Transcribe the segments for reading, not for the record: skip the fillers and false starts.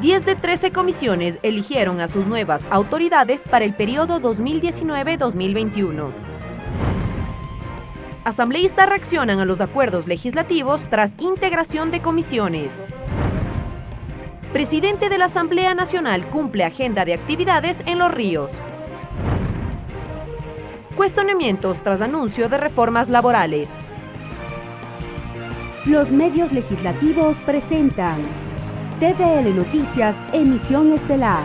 10 de 13 comisiones eligieron a sus nuevas autoridades para el periodo 2019-2021. Asambleístas reaccionan a los acuerdos legislativos tras integración de comisiones. Presidente de la Asamblea Nacional cumple agenda de actividades en Los Ríos. Cuestionamientos tras anuncio de reformas laborales. Los medios legislativos presentan TVL Noticias, emisión estelar.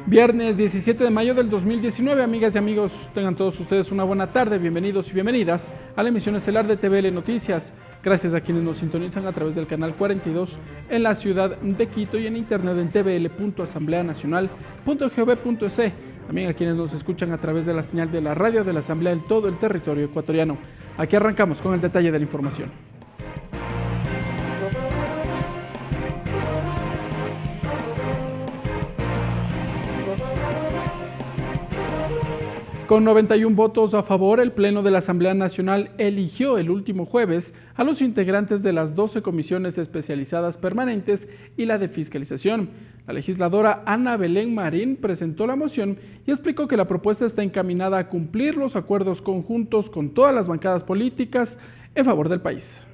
Viernes 17 de mayo del 2019, amigas y amigos, tengan todos ustedes una buena tarde, bienvenidos y bienvenidas a la emisión estelar de TVL Noticias. Gracias a quienes nos sintonizan a través del canal 42 en la ciudad de Quito y en internet en tvl.asambleanacional.gov.es. También a quienes nos escuchan a través de la señal de la radio de la Asamblea en todo el territorio ecuatoriano. Aquí arrancamos con el detalle de la información. Con 91 votos a favor, el Pleno de la Asamblea Nacional eligió el último jueves a los integrantes de las 12 comisiones especializadas permanentes y la de fiscalización. La legisladora Ana Belén Marín presentó la moción y explicó que la propuesta está encaminada a cumplir los acuerdos conjuntos con todas las bancadas políticas en favor del país.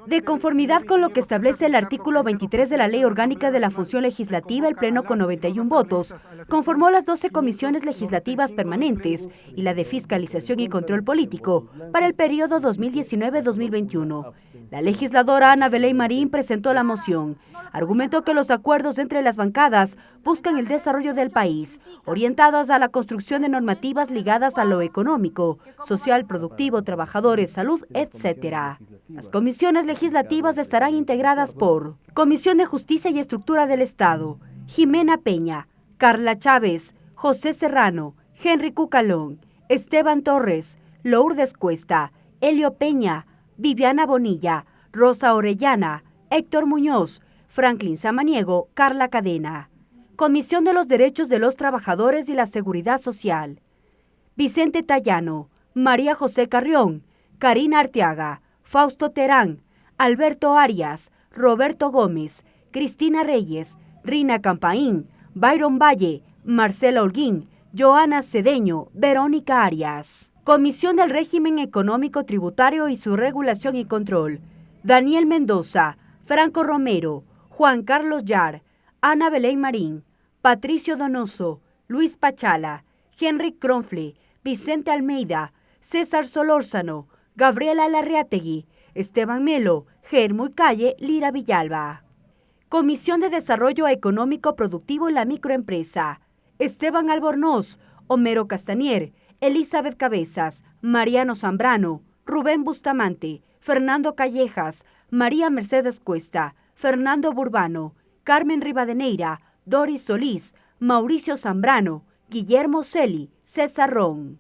De conformidad con lo que establece el artículo 23 de la Ley Orgánica de la Función Legislativa, el Pleno con 91 votos conformó las 12 comisiones legislativas permanentes y la de fiscalización y control político para el periodo 2019-2021. La legisladora Ana Belén Marín presentó la moción. Argumentó que los acuerdos entre las bancadas buscan el desarrollo del país, orientados a la construcción de normativas ligadas a lo económico, social, productivo, trabajadores, salud, etc. Las comisiones legislativas estarán integradas por Comisión de Justicia y Estructura del Estado, Jimena Peña, Carla Chávez, José Serrano, Henry Cucalón, Esteban Torres, Lourdes Cuesta, Helio Peña, Viviana Bonilla, Rosa Orellana, Héctor Muñoz, Franklin Samaniego, Carla Cadena. Comisión de los Derechos de los Trabajadores y la Seguridad Social, Vicente Tallano, María José Carrión, Karina Arteaga, Fausto Terán, Alberto Arias, Roberto Gómez, Cristina Reyes, Rina Campaín, Byron Valle, Marcela Holguín, Joana Cedeño, Verónica Arias. Comisión del Régimen Económico Tributario y su Regulación y Control, Daniel Mendoza, Franco Romero, Juan Carlos Yar, Ana Belén Marín, Patricio Donoso, Luis Pachala, Henry Cronfle, Vicente Almeida, César Solórzano, Gabriela Larriategui, Esteban Melo, Germuy Calle, Lira Villalba. Comisión de Desarrollo Económico Productivo y la Microempresa, Esteban Albornoz, Homero Castanier, Elizabeth Cabezas, Mariano Zambrano, Rubén Bustamante, Fernando Callejas, María Mercedes Cuesta, Fernando Burbano, Carmen Rivadeneira, Doris Solís, Mauricio Zambrano, Guillermo Celi, César Ron.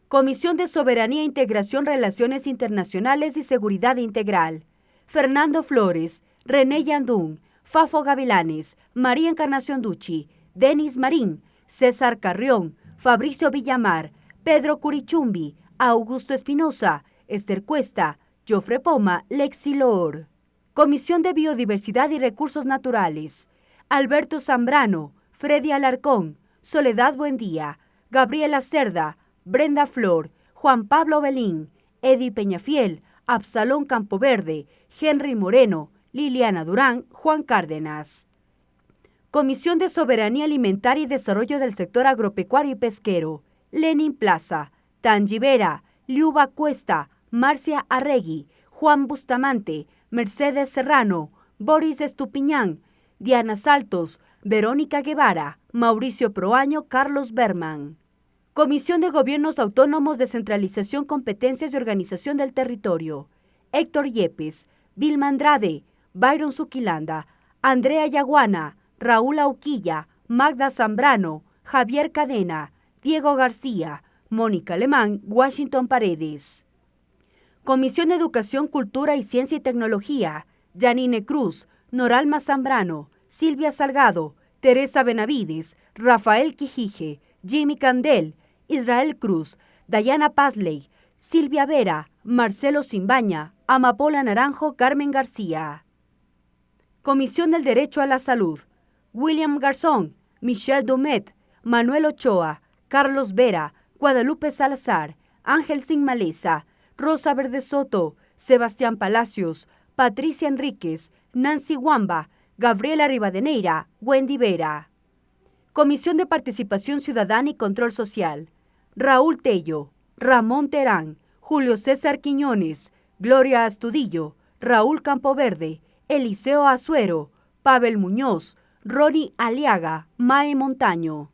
Comisión de Soberanía, Integración, Relaciones Internacionales y Seguridad Integral, Fernando Flores, René Yandún, Fafo Gavilanes, María Encarnación Ducci, Denis Marín, César Carrión, Fabricio Villamar, Pedro Curichumbi, Augusto Espinosa, Esther Cuesta, Jofre Poma, Lexi Loor. Comisión de Biodiversidad y Recursos Naturales, Alberto Zambrano, Freddy Alarcón, Soledad Buendía, Gabriela Cerda, Brenda Flor, Juan Pablo Belín, Eddie Peñafiel, Absalón Campoverde, Henry Moreno, Liliana Durán, Juan Cárdenas. Comisión de Soberanía Alimentaria y Desarrollo del Sector Agropecuario y Pesquero, Lenin Plaza, Tangi Vera, Liuba Cuesta, Marcia Arregui, Juan Bustamante, Mercedes Serrano, Boris Estupiñán, Diana Saltos, Verónica Guevara, Mauricio Proaño, Carlos Berman. Comisión de Gobiernos Autónomos, Descentralización, Competencias y Organización del Territorio, Héctor Yepes, Vilma Andrade, Byron Zuquilanda, Andrea Yaguana, Raúl Auquilla, Magda Zambrano, Javier Cadena, Diego García, Mónica Alemán, Washington Paredes. Comisión de Educación, Cultura y Ciencia y Tecnología, Yanine Cruz, Noralma Zambrano, Silvia Salgado, Teresa Benavides, Rafael Quijije, Jimmy Candel, Israel Cruz, Dayana Pazley, Silvia Vera, Marcelo Simbaña, Amapola Naranjo, Carmen García. Comisión del Derecho a la Salud, William Garzón, Michelle Domet, Manuel Ochoa, Carlos Vera, Guadalupe Salazar, Ángel Sin Maleza, Rosa Verde Soto, Sebastián Palacios, Patricia Enríquez, Nancy Wamba, Gabriela Rivadeneira, Wendy Vera. Comisión de Participación Ciudadana y Control Social, Raúl Tello, Ramón Terán, Julio César Quiñones, Gloria Astudillo, Raúl Campoverde, Eliseo Azuero, Pavel Muñoz, Ronnie Aliaga, Mae Montaño.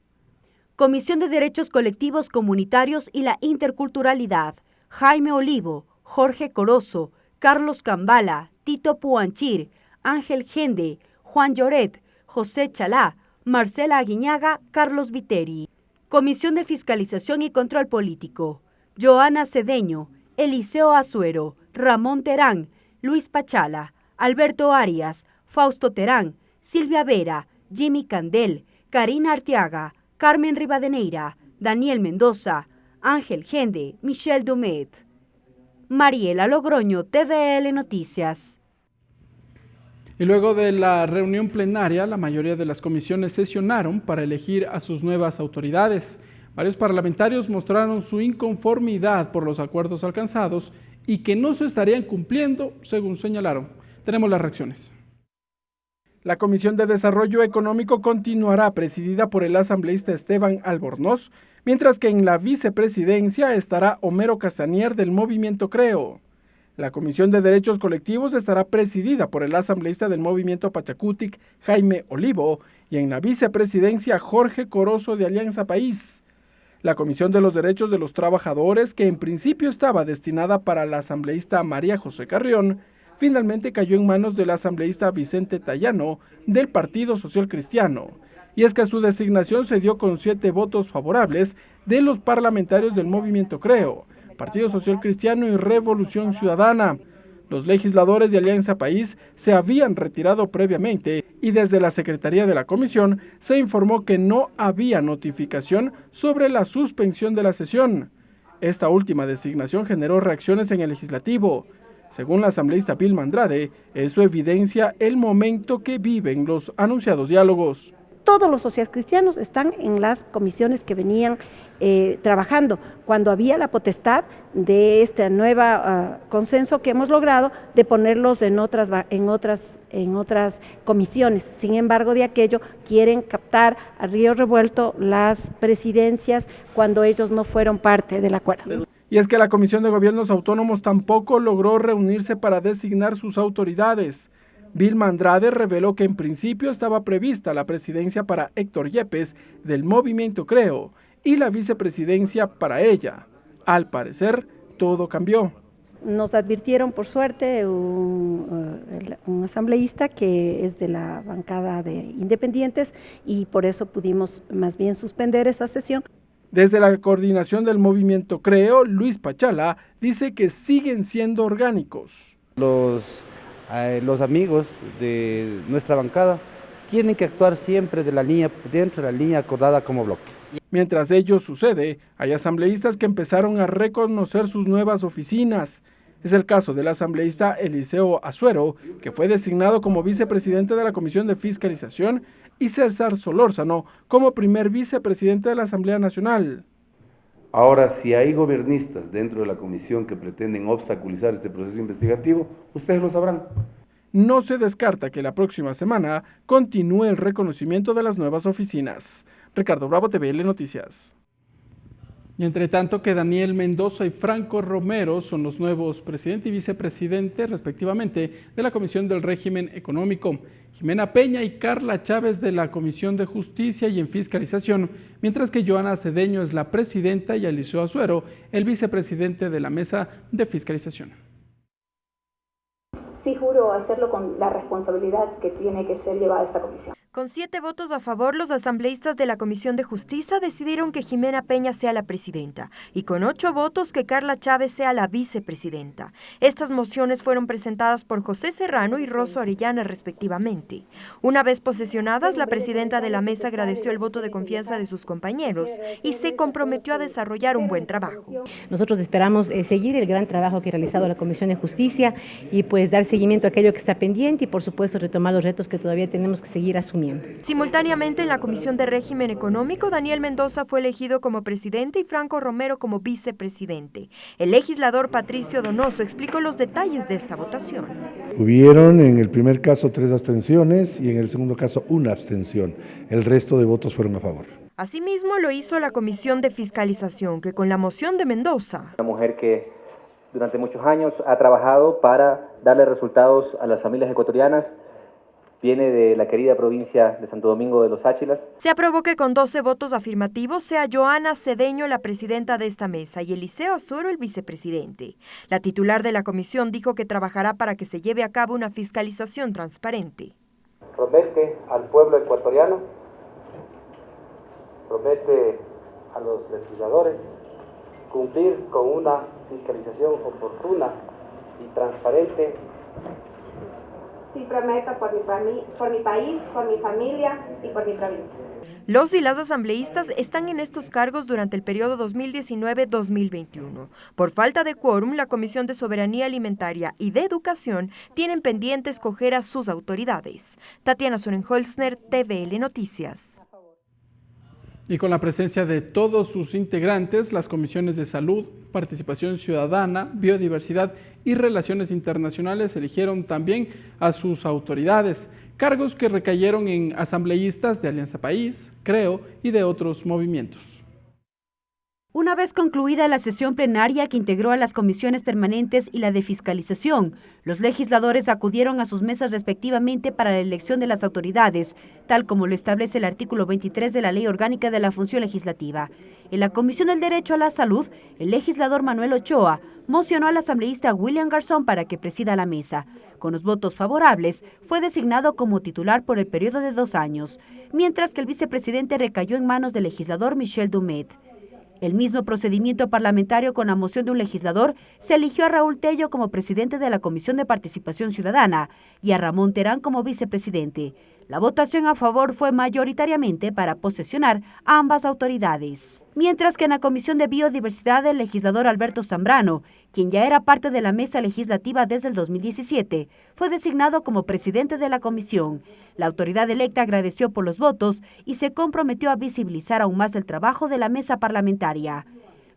Comisión de Derechos Colectivos Comunitarios y la Interculturalidad, Jaime Olivo, Jorge Corozo, Carlos Cambala, Tito Puanchir, Ángel Gende, Juan Lloret, José Chalá, Marcela Aguiñaga, Carlos Viteri. Comisión de Fiscalización y Control Político, Joana Cedeño, Eliseo Azuero, Ramón Terán, Luis Pachala, Alberto Arias, Fausto Terán, Silvia Vera, Jimmy Candel, Karina Arteaga, Carmen Rivadeneira, Daniel Mendoza, Ángel Gende, Michelle Domet. Mariela Logroño, TVL Noticias. Y luego de la reunión plenaria, la mayoría de las comisiones sesionaron para elegir a sus nuevas autoridades. Varios parlamentarios mostraron su inconformidad por los acuerdos alcanzados y que no se estarían cumpliendo, según señalaron. Tenemos las reacciones. La Comisión de Desarrollo Económico continuará presidida por el asambleísta Esteban Albornoz, mientras que en la vicepresidencia estará Homero Castanier del Movimiento Creo. La Comisión de Derechos Colectivos estará presidida por el asambleísta del Movimiento Pachacutic, Jaime Olivo, y en la vicepresidencia Jorge Corozo de Alianza País. La Comisión de los Derechos de los Trabajadores, que en principio estaba destinada para la asambleísta María José Carrión, finalmente cayó en manos del asambleísta Vicente Tallano del Partido Social Cristiano. Y es que su designación se dio con 7 votos favorables de los parlamentarios del Movimiento Creo, Partido Social Cristiano y Revolución Ciudadana. Los legisladores de Alianza País se habían retirado previamente y desde la Secretaría de la Comisión se informó que no había notificación sobre la suspensión de la sesión. Esta última designación generó reacciones en el legislativo. Según la asambleísta Vilma Andrade, eso evidencia el momento que viven los anunciados diálogos. Todos los socialcristianos están en las comisiones que venían trabajando, cuando había la potestad de este nuevo consenso que hemos logrado de ponerlos en otras comisiones. Sin embargo, de aquello quieren captar a río revuelto las presidencias cuando ellos no fueron parte del acuerdo. Y es que la Comisión de Gobiernos Autónomos tampoco logró reunirse para designar sus autoridades. Vilma Andrade reveló que en principio estaba prevista la presidencia para Héctor Yepes del Movimiento Creo y la vicepresidencia para ella. Al parecer, todo cambió. Nos advirtieron, por suerte, un asambleísta que es de la bancada de independientes y por eso pudimos más bien suspender esa sesión. Desde la coordinación del Movimiento Creo, Luis Pachala dice que siguen siendo orgánicos. Los amigos de nuestra bancada tienen que actuar siempre dentro de la línea acordada como bloque. Mientras ello sucede, hay asambleístas que empezaron a reconocer sus nuevas oficinas. Es el caso del asambleísta Eliseo Azuero, que fue designado como vicepresidente de la Comisión de Fiscalización, y César Solórzano como primer vicepresidente de la Asamblea Nacional. Ahora, si hay gobernistas dentro de la comisión que pretenden obstaculizar este proceso investigativo, ustedes lo sabrán. No se descarta que la próxima semana continúe el reconocimiento de las nuevas oficinas. Ricardo Bravo, TVL Noticias. Y entre tanto que Daniel Mendoza y Franco Romero son los nuevos presidente y vicepresidente, respectivamente, de la Comisión del Régimen Económico, Jimena Peña y Carla Chávez de la Comisión de Justicia y en Fiscalización, mientras que Joana Cedeño es la presidenta y Eliseo Azuero el vicepresidente de la Mesa de Fiscalización. Sí juro hacerlo con la responsabilidad que tiene que ser llevada esta comisión. Con 7 votos a favor, los asambleístas de la Comisión de Justicia decidieron que Jimena Peña sea la presidenta y con 8 votos que Carla Chávez sea la vicepresidenta. Estas mociones fueron presentadas por José Serrano y Rosso Arellana respectivamente. Una vez posesionadas, la presidenta de la mesa agradeció el voto de confianza de sus compañeros y se comprometió a desarrollar un buen trabajo. Nosotros esperamos seguir el gran trabajo que ha realizado la Comisión de Justicia y pues dar seguimiento a aquello que está pendiente y por supuesto retomar los retos que todavía tenemos que seguir asumiendo. Simultáneamente en la Comisión de Régimen Económico, Daniel Mendoza fue elegido como presidente y Franco Romero como vicepresidente. El legislador Patricio Donoso explicó los detalles de esta votación. Hubieron en el primer caso 3 abstenciones y en el segundo caso 1 abstención. El resto de votos fueron a favor. Asimismo lo hizo la Comisión de Fiscalización, que con la moción de Mendoza. Una mujer que durante muchos años ha trabajado para darle resultados a las familias ecuatorianas. Viene de la querida provincia de Santo Domingo de los Áchilas. Se aprobó que con 12 votos afirmativos sea Joana Cedeño la presidenta de esta mesa y Eliseo Azuero el vicepresidente. La titular de la comisión dijo que trabajará para que se lleve a cabo una fiscalización transparente. Promete al pueblo ecuatoriano, promete a los legisladores cumplir con una fiscalización oportuna y transparente. Sí, prometo por mi país, por mi familia y por mi provincia. Los y las asambleístas están en estos cargos durante el periodo 2019-2021. Por falta de quórum, la Comisión de Soberanía Alimentaria y de Educación tienen pendiente escoger a sus autoridades. Tatiana Sorenholzner, TVL Noticias. Y con la presencia de todos sus integrantes, las comisiones de Salud, Participación Ciudadana, Biodiversidad y Relaciones Internacionales eligieron también a sus autoridades, cargos que recayeron en asambleístas de Alianza País, Creo y de otros movimientos. Una vez concluida la sesión plenaria que integró a las comisiones permanentes y la de fiscalización, los legisladores acudieron a sus mesas respectivamente para la elección de las autoridades, tal como lo establece el artículo 23 de la Ley Orgánica de la Función Legislativa. En la Comisión del Derecho a la Salud, el legislador Manuel Ochoa mocionó al asambleísta William Garzón para que presida la mesa. Con los votos favorables, fue designado como titular por el periodo de 2 años, mientras que el vicepresidente recayó en manos del legislador Michel Dumet. El mismo procedimiento parlamentario con la moción de un legislador se eligió a Raúl Tello como presidente de la Comisión de Participación Ciudadana y a Ramón Terán como vicepresidente. La votación a favor fue mayoritariamente para posesionar a ambas autoridades. Mientras que en la Comisión de Biodiversidad el legislador Alberto Zambrano, quien ya era parte de la mesa legislativa desde el 2017, fue designado como presidente de la comisión. La autoridad electa agradeció por los votos y se comprometió a visibilizar aún más el trabajo de la mesa parlamentaria.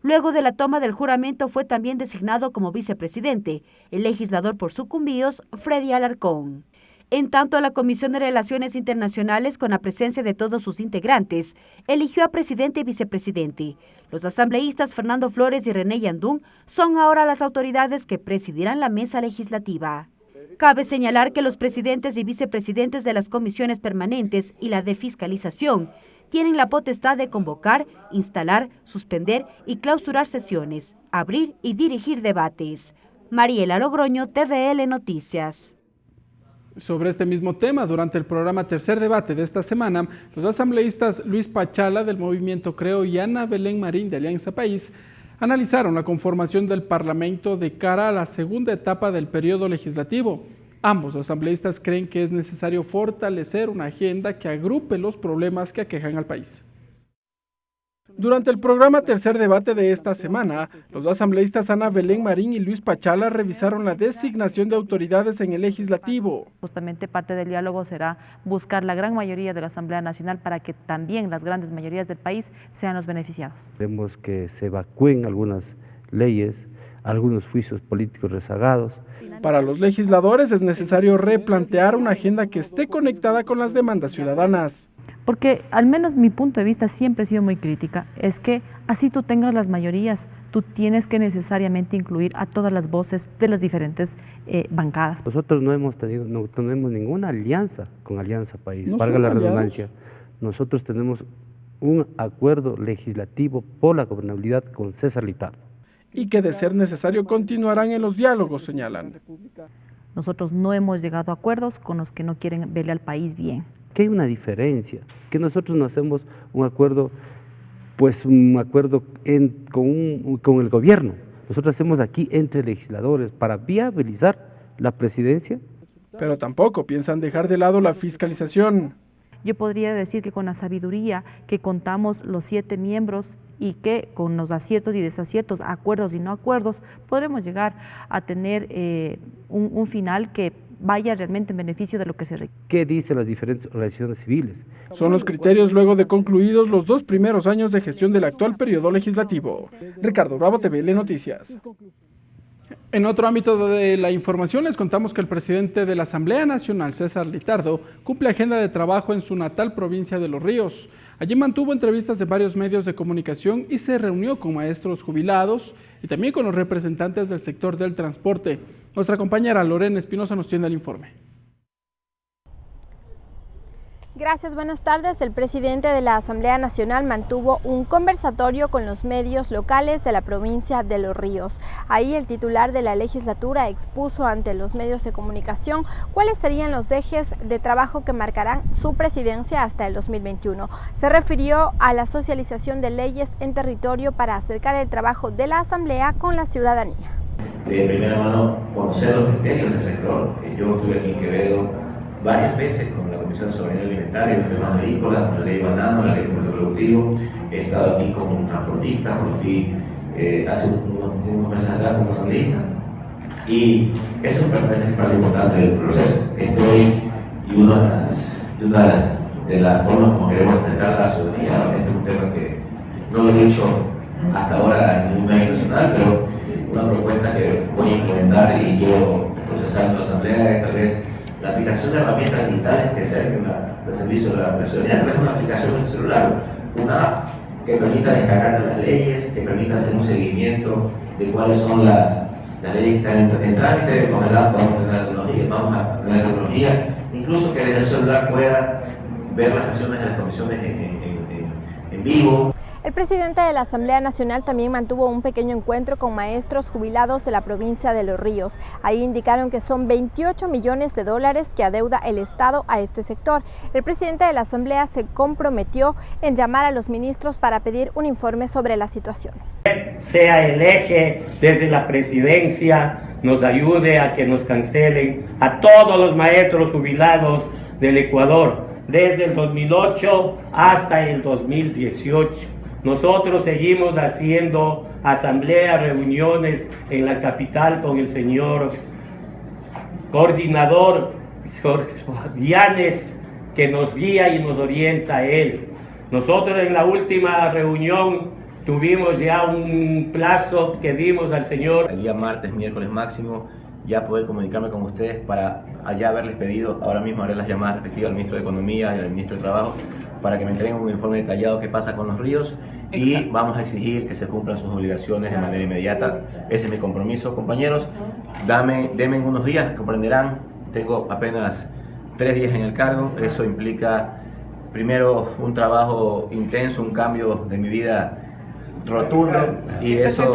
Luego de la toma del juramento fue también designado como vicepresidente el legislador por sucumbíos, Freddy Alarcón. En tanto, la Comisión de Relaciones Internacionales, con la presencia de todos sus integrantes, eligió a presidente y vicepresidente. Los asambleístas Fernando Flores y René Yandún son ahora las autoridades que presidirán la mesa legislativa. Cabe señalar que los presidentes y vicepresidentes de las comisiones permanentes y la de fiscalización tienen la potestad de convocar, instalar, suspender y clausurar sesiones, abrir y dirigir debates. Mariela Logroño, TVL Noticias. Sobre este mismo tema, durante el programa Tercer Debate de esta semana, los asambleístas Luis Pachala del Movimiento Creo y Ana Belén Marín de Alianza País analizaron la conformación del Parlamento de cara a la segunda etapa del periodo legislativo. Ambos asambleístas creen que es necesario fortalecer una agenda que agrupe los problemas que aquejan al país. Durante el programa Tercer Debate de esta semana, los asambleístas Ana Belén Marín y Luis Pachala revisaron la designación de autoridades en el legislativo. Justamente parte del diálogo será buscar la gran mayoría de la Asamblea Nacional para que también las grandes mayorías del país sean los beneficiados. Queremos que se evacúen algunas leyes, algunos juicios políticos rezagados. Para los legisladores es necesario replantear una agenda que esté conectada con las demandas ciudadanas. Porque al menos mi punto de vista siempre he sido muy crítica, es que así tú tengas las mayorías, tú tienes que necesariamente incluir a todas las voces de las diferentes bancadas. Nosotros no tenemos ninguna alianza con Alianza País, ¿No valga son la aliados? redundancia. Nosotros tenemos un acuerdo legislativo por la gobernabilidad con César Litardo. Y que de ser necesario continuarán en los diálogos, señalan. Nosotros no hemos llegado a acuerdos con los que no quieren verle al país bien. que hay una diferencia, que nosotros no hacemos un acuerdo, pues un acuerdo con el gobierno. Nosotros hacemos aquí entre legisladores para viabilizar la presidencia. Pero tampoco piensan dejar de lado la fiscalización. Yo podría decir que con la sabiduría que contamos los 7 miembros y que con los aciertos y desaciertos, acuerdos y no acuerdos, podremos llegar a tener un final que vaya realmente en beneficio de lo que se requiere. ¿Qué dicen las diferentes organizaciones civiles? Son los criterios luego de concluidos los 2 primeros años de gestión del actual periodo legislativo. Ricardo Bravo, TVL Noticias. En otro ámbito de la información les contamos que el presidente de la Asamblea Nacional, César Litardo, cumple agenda de trabajo en su natal provincia de Los Ríos. Allí mantuvo entrevistas de varios medios de comunicación y se reunió con maestros jubilados y también con los representantes del sector del transporte. Nuestra compañera Lorena Espinosa nos tiene el informe. Gracias, buenas tardes. El presidente de la Asamblea Nacional mantuvo un conversatorio con los medios locales de la provincia de Los Ríos. Ahí el titular de la legislatura expuso ante los medios de comunicación cuáles serían los ejes de trabajo que marcarán su presidencia hasta el 2021. Se refirió a la socialización de leyes en territorio para acercar el trabajo de la Asamblea con la ciudadanía. De primera mano, conocer los criterios del sector. Yo estuve aquí en Quevedo varias veces con la Comisión de Soberanía Alimentaria, los temas agrícolas, con la ley de banano, la ley de fomento productivo. He estado aquí como transportista, cuando fui hace unos meses atrás como asambleísta. Y eso me parece parte importante del proceso. Y una de las formas como queremos acercar a la ciudadanía, este es un tema que no lo he dicho hasta ahora en ningún medio nacional, pero una propuesta que voy a implementar y quiero procesar en la Asamblea es tal vez la aplicación de herramientas digitales que acerquen al servicio de la ciudadanía. No es una aplicación en el celular, una app que permita descargar las leyes, que permita hacer un seguimiento de cuáles son las leyes que están en trámite. Con el app vamos a tener tecnología, incluso que desde el celular pueda ver las sesiones de las comisiones en vivo. El presidente de la Asamblea Nacional también mantuvo un pequeño encuentro con maestros jubilados de la provincia de Los Ríos. Ahí indicaron que son 28 millones de dólares que adeuda el Estado a este sector. El presidente de la Asamblea se comprometió en llamar a los ministros para pedir un informe sobre la situación. Sea el eje desde la presidencia, nos ayude a que nos cancelen a todos los maestros jubilados del Ecuador, desde el 2008 hasta el 2018. Nosotros seguimos haciendo asambleas, reuniones en la capital con el señor coordinador Vianes, que nos guía y nos orienta a él. Nosotros en la última reunión tuvimos ya un plazo que dimos al señor. El día martes, miércoles máximo, ya poder comunicarme con ustedes para allá haberles pedido, ahora mismo haré las llamadas respectivas al ministro de Economía y al ministro de Trabajo para que me entreguen un informe detallado de qué pasa con los ríos y vamos a exigir que se cumplan sus obligaciones de manera inmediata. Ese es mi compromiso, compañeros. Denme unos días, comprenderán, tengo apenas 3 días en el cargo. Eso implica primero un trabajo intenso, un cambio de mi vida rotundo y eso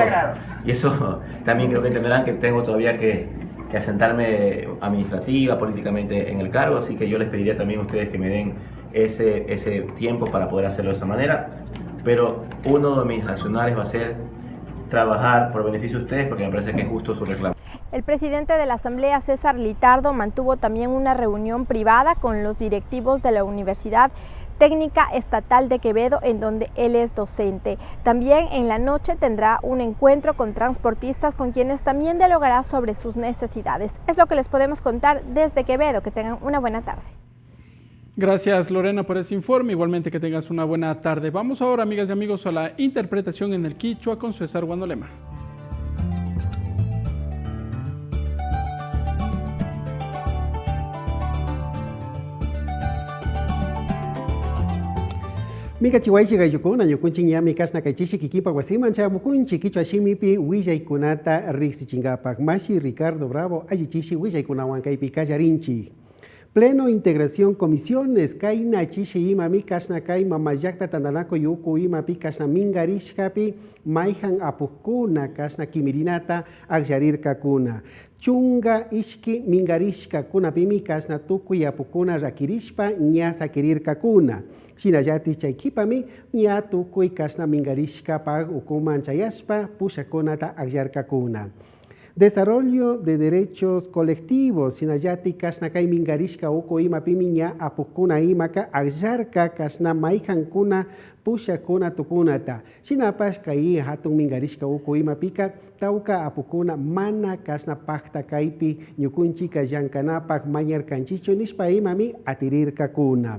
también creo que entenderán que tengo todavía que asentarme administrativa, políticamente en el cargo, así que yo les pediría también a ustedes que me den ese tiempo para poder hacerlo de esa manera, pero uno de mis accionarios va a ser trabajar por beneficio de ustedes porque me parece que es justo su reclamo. El presidente de la Asamblea, César Litardo, mantuvo también una reunión privada con los directivos de la Universidad Técnica Estatal de Quevedo, en donde él es docente. También en la noche tendrá un encuentro con transportistas con quienes también dialogará sobre sus necesidades. Es lo que les podemos contar desde Quevedo. Que tengan una buena tarde. Gracias, Lorena, por ese informe. Igualmente que tengas una buena tarde. Vamos ahora, amigas y amigos, a la interpretación en el quichua con César Guandolema. Mika chiwaichi gayukuna ñukunchik yami kasna kaychishi kikipa wasiman chamukunchik kichwa shimipi willaykunata riqsichinkapak. Mashi Ricardo Bravo allichishi willaykunawan kaypi kallarinchik. Pleno integración comisiones, kaina chishi imami kasna kai mamayakta tandanako yuku imapi kasna mingarishkapi, maihan apukuna kasna kimirinata agyarirka kuna. Chunga ishki mingarishka kuna pimi kasna tukuy apukuna rakirishpa nya sakirirka kuna. Shinayati chaykipami nya tukuy kasna mingarishka pag ukuman chayaspa pushakunata agyarka kuna. Desarrollo de derechos colectivos, sinayati kasna kay mingarishka uko ima pimiña apukuna imaka agyarka kasna maihankuna pushakuna tukunata. Sinapas kay hatun mingarishka uko ima pika tauka apukuna mana kasna pakta kaypi ñukunchika llankanapak mañarkanchichu nispa imami atirirka kuna.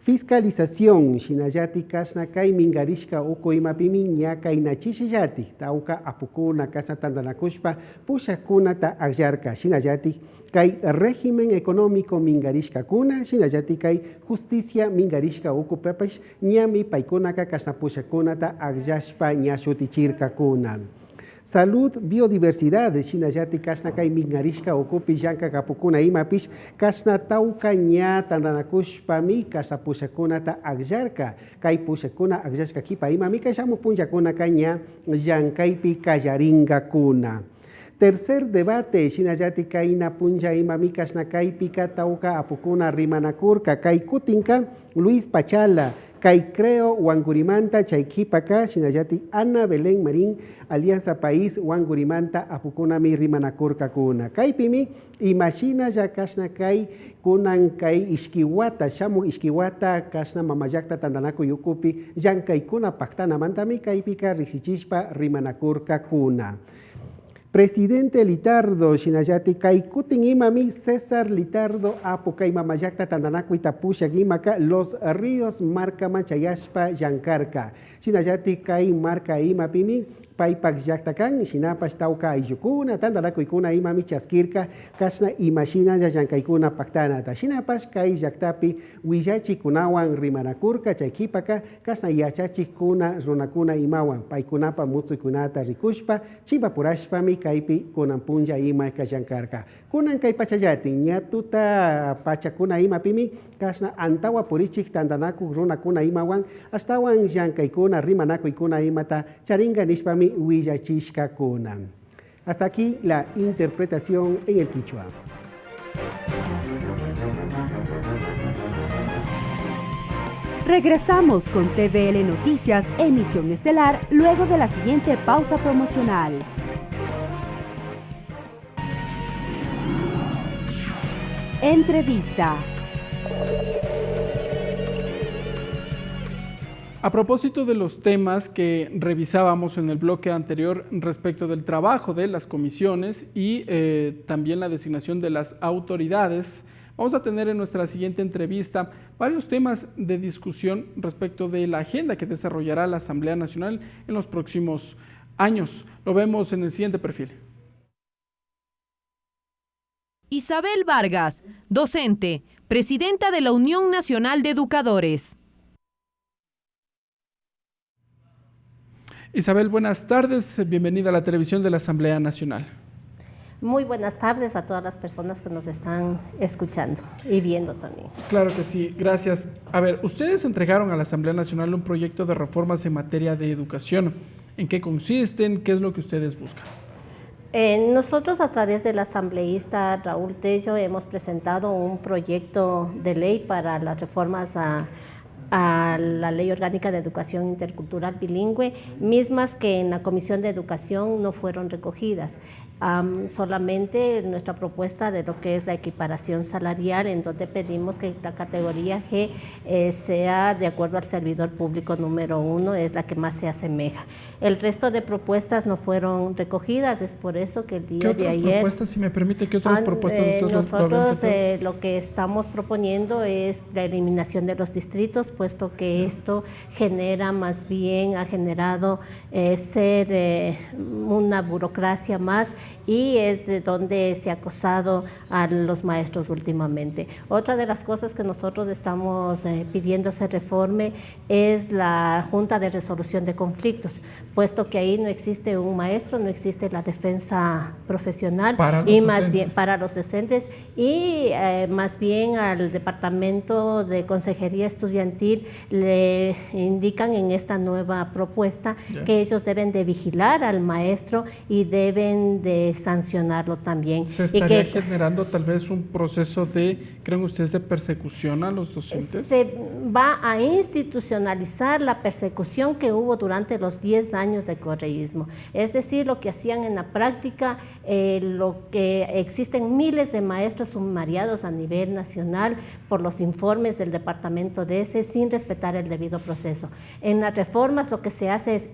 Fiscalización, shinayati kasna kay mingarishka uko imapimi ña inachishiyati, tauka apukuna kasna tandanakushpa pushakunata agyarka, shinayati kay régimen económico mingarishka kuna, shinayati kay justicia mingarishka uko pepash ñami paykunaka kasna pushakunata agyashpa ña shutichirka kuna. Salud, biodiversidad, shinayati kasna kay mingarishka ukupi llanka kapukuna imapish kasna tauka ña tandanakushpami kasna pushakunata agyarka kay pushakuna agyashka kipa imami kashamu punchakuna kaña llankaypi kallaringa kuna. Tercer debate, shinayati kayna puncha imami kasna kaypika tauka apukuna rimanakurka kay kutinka Luis Pachala, kay creo Wangurimanta chaykipaka shinayati Ana Belén Marín Alianza País Wangurimanta apukunami rimanakurka kuna. Kaypimi imashina ya kasna kay kunan kay ishkiwata shamu ishkiwata kasna mamayakta tandanaku yukupi llankay paktana mantami kaypika riksichishpa rimanakurka kuna. Presidente Litardo, shinayati kay kutin imami César Litardo apu kay mamayakta tandanaku itapusha gimaka Los Ríos marca manchayashpa llankarka. Shinayati kay marca imapimi paypak llaktakan, shinapas tauka ayllukuna, tandanakuykuna imami chaskirka, kasna imashina llankaykuna paktanata. Shinapas kay llaktapi willachikunawan rimanakurka chaykipaka, kasna yachachikuna runakuna imawan, paykunapa musuykunata rikushpa, chimpapurashpami kaypi kunan punlla ima kallankarka. Kunan kay pachallatin, ñatuta pachakuna imapimi, kasna antawa purichik tandanaku runakuna imawan, astawan llankaykuna rimanakuykuna imata charinga nishpami Huillachishka Kunan. Hasta aquí la interpretación en el quichua. Regresamos con TVL Noticias, emisión estelar, luego de la siguiente pausa promocional. Entrevista. A propósito de los temas que revisábamos en el bloque anterior respecto del trabajo de las comisiones y también la designación de las autoridades, vamos a tener en nuestra siguiente entrevista varios temas de discusión respecto de la agenda que desarrollará la Asamblea Nacional en los próximos años. Lo vemos en el siguiente perfil. Isabel Vargas, docente, presidenta de la Unión Nacional de Educadores. Isabel, buenas tardes. Bienvenida a la televisión de la Asamblea Nacional. Muy buenas tardes a todas las personas que nos están escuchando y viendo también. Claro que sí, gracias. A ver, ustedes entregaron a la Asamblea Nacional un proyecto de reformas en materia de educación. ¿En qué consisten? ¿Qué es lo que ustedes buscan? Nosotros a través del asambleísta Raúl Tello hemos presentado un proyecto de ley para las reformas a la Ley Orgánica de Educación Intercultural Bilingüe, mismas que en la Comisión de Educación no fueron recogidas. Solamente nuestra propuesta de lo que es la equiparación salarial, en donde pedimos que la categoría G sea de acuerdo al servidor público número 1, es la que más se asemeja. El resto de propuestas no fueron recogidas, es por eso que el día de ayer... ¿Qué otras propuestas, si me permite, qué otras propuestas ustedes nosotros lo que estamos proponiendo es la eliminación de los distritos, puesto que esto genera más bien, ha generado ser una burocracia más y es donde se ha acosado a los maestros últimamente. Otra de las cosas que nosotros estamos pidiendo se reforme es la Junta de Resolución de Conflictos, puesto que ahí no existe un maestro, no existe la defensa profesional y más bien para los docentes y más bien al Departamento de Consejería Estudiantil le indican en esta nueva propuesta que ellos deben de vigilar al maestro y deben de sancionarlo también. ¿Se estaría generando tal vez un proceso de, creen ustedes, de persecución a los docentes? Se va a institucionalizar la persecución que hubo durante los 10 años de correísmo. Es decir, lo que hacían en la práctica, lo que existen miles de maestros sumariados a nivel nacional por los informes del departamento de ese sin respetar el debido proceso. En las reformas lo que se hace es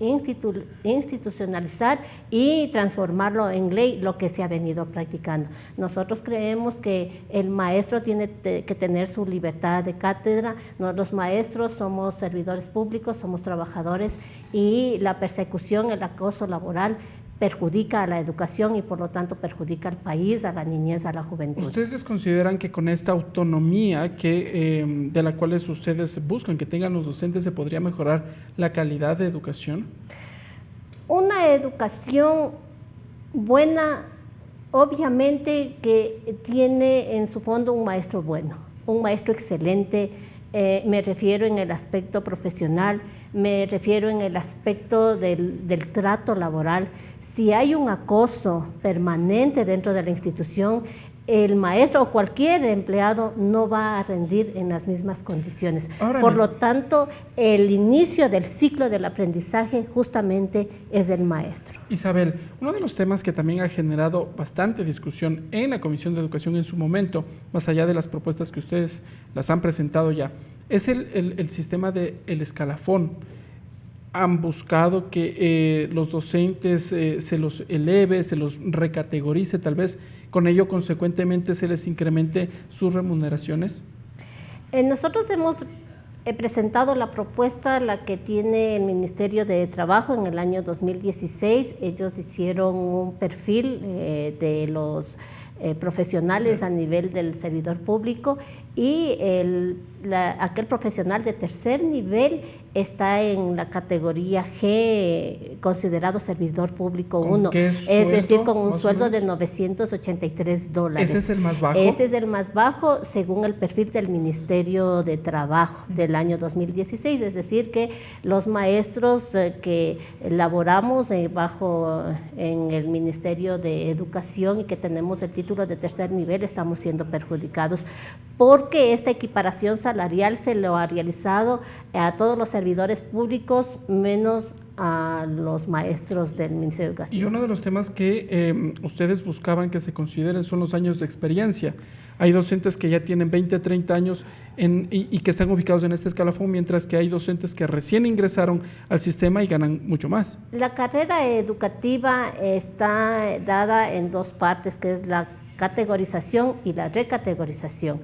institucionalizar y transformarlo en ley, lo que se ha venido practicando. Nosotros creemos que el maestro tiene que tener su libertad de cátedra. Los maestros somos servidores públicos, somos trabajadores y la persecución, el acoso laboral perjudica a la educación y por lo tanto perjudica al país, a la niñez, a la juventud. ¿Ustedes consideran que con esta autonomía de la cual ustedes buscan que tengan los docentes se podría mejorar la calidad de educación? Una educación buena, obviamente que tiene en su fondo un maestro bueno, un maestro excelente, me refiero en el aspecto profesional, me refiero en el aspecto del trato laboral. Si hay un acoso permanente dentro de la institución, el maestro o cualquier empleado no va a rendir en las mismas condiciones. Por lo tanto, el inicio del ciclo del aprendizaje justamente es el maestro. Isabel, uno de los temas que también ha generado bastante discusión en la Comisión de Educación en su momento, más allá de las propuestas que ustedes las han presentado ya, es el sistema del escalafón. Han buscado que los docentes se los eleve, se los recategorice, tal vez con ello consecuentemente se les incremente sus remuneraciones. Nosotros hemos presentado la propuesta, la que tiene el Ministerio de Trabajo en el año 2016. Ellos hicieron un perfil de los profesionales a nivel del servidor público y aquel profesional de tercer nivel está en la categoría G, considerado servidor público 1, es decir, con un sueldo de $983. ¿Ese es el más bajo? Ese es el más bajo según el perfil del Ministerio de Trabajo del año 2016, es decir, que los maestros que laboramos en el Ministerio de Educación y que tenemos el título de tercer nivel estamos siendo perjudicados porque esta equiparación salarial se lo ha realizado a todos los servidores públicos menos a los maestros del Ministerio de Educación. Y uno de los temas que ustedes buscaban que se consideren son los años de experiencia. Hay docentes que ya tienen 20, 30 años y que están ubicados en este escalafón, mientras que hay docentes que recién ingresaron al sistema y ganan mucho más. La carrera educativa está dada en dos partes, que es la categorización y la recategorización.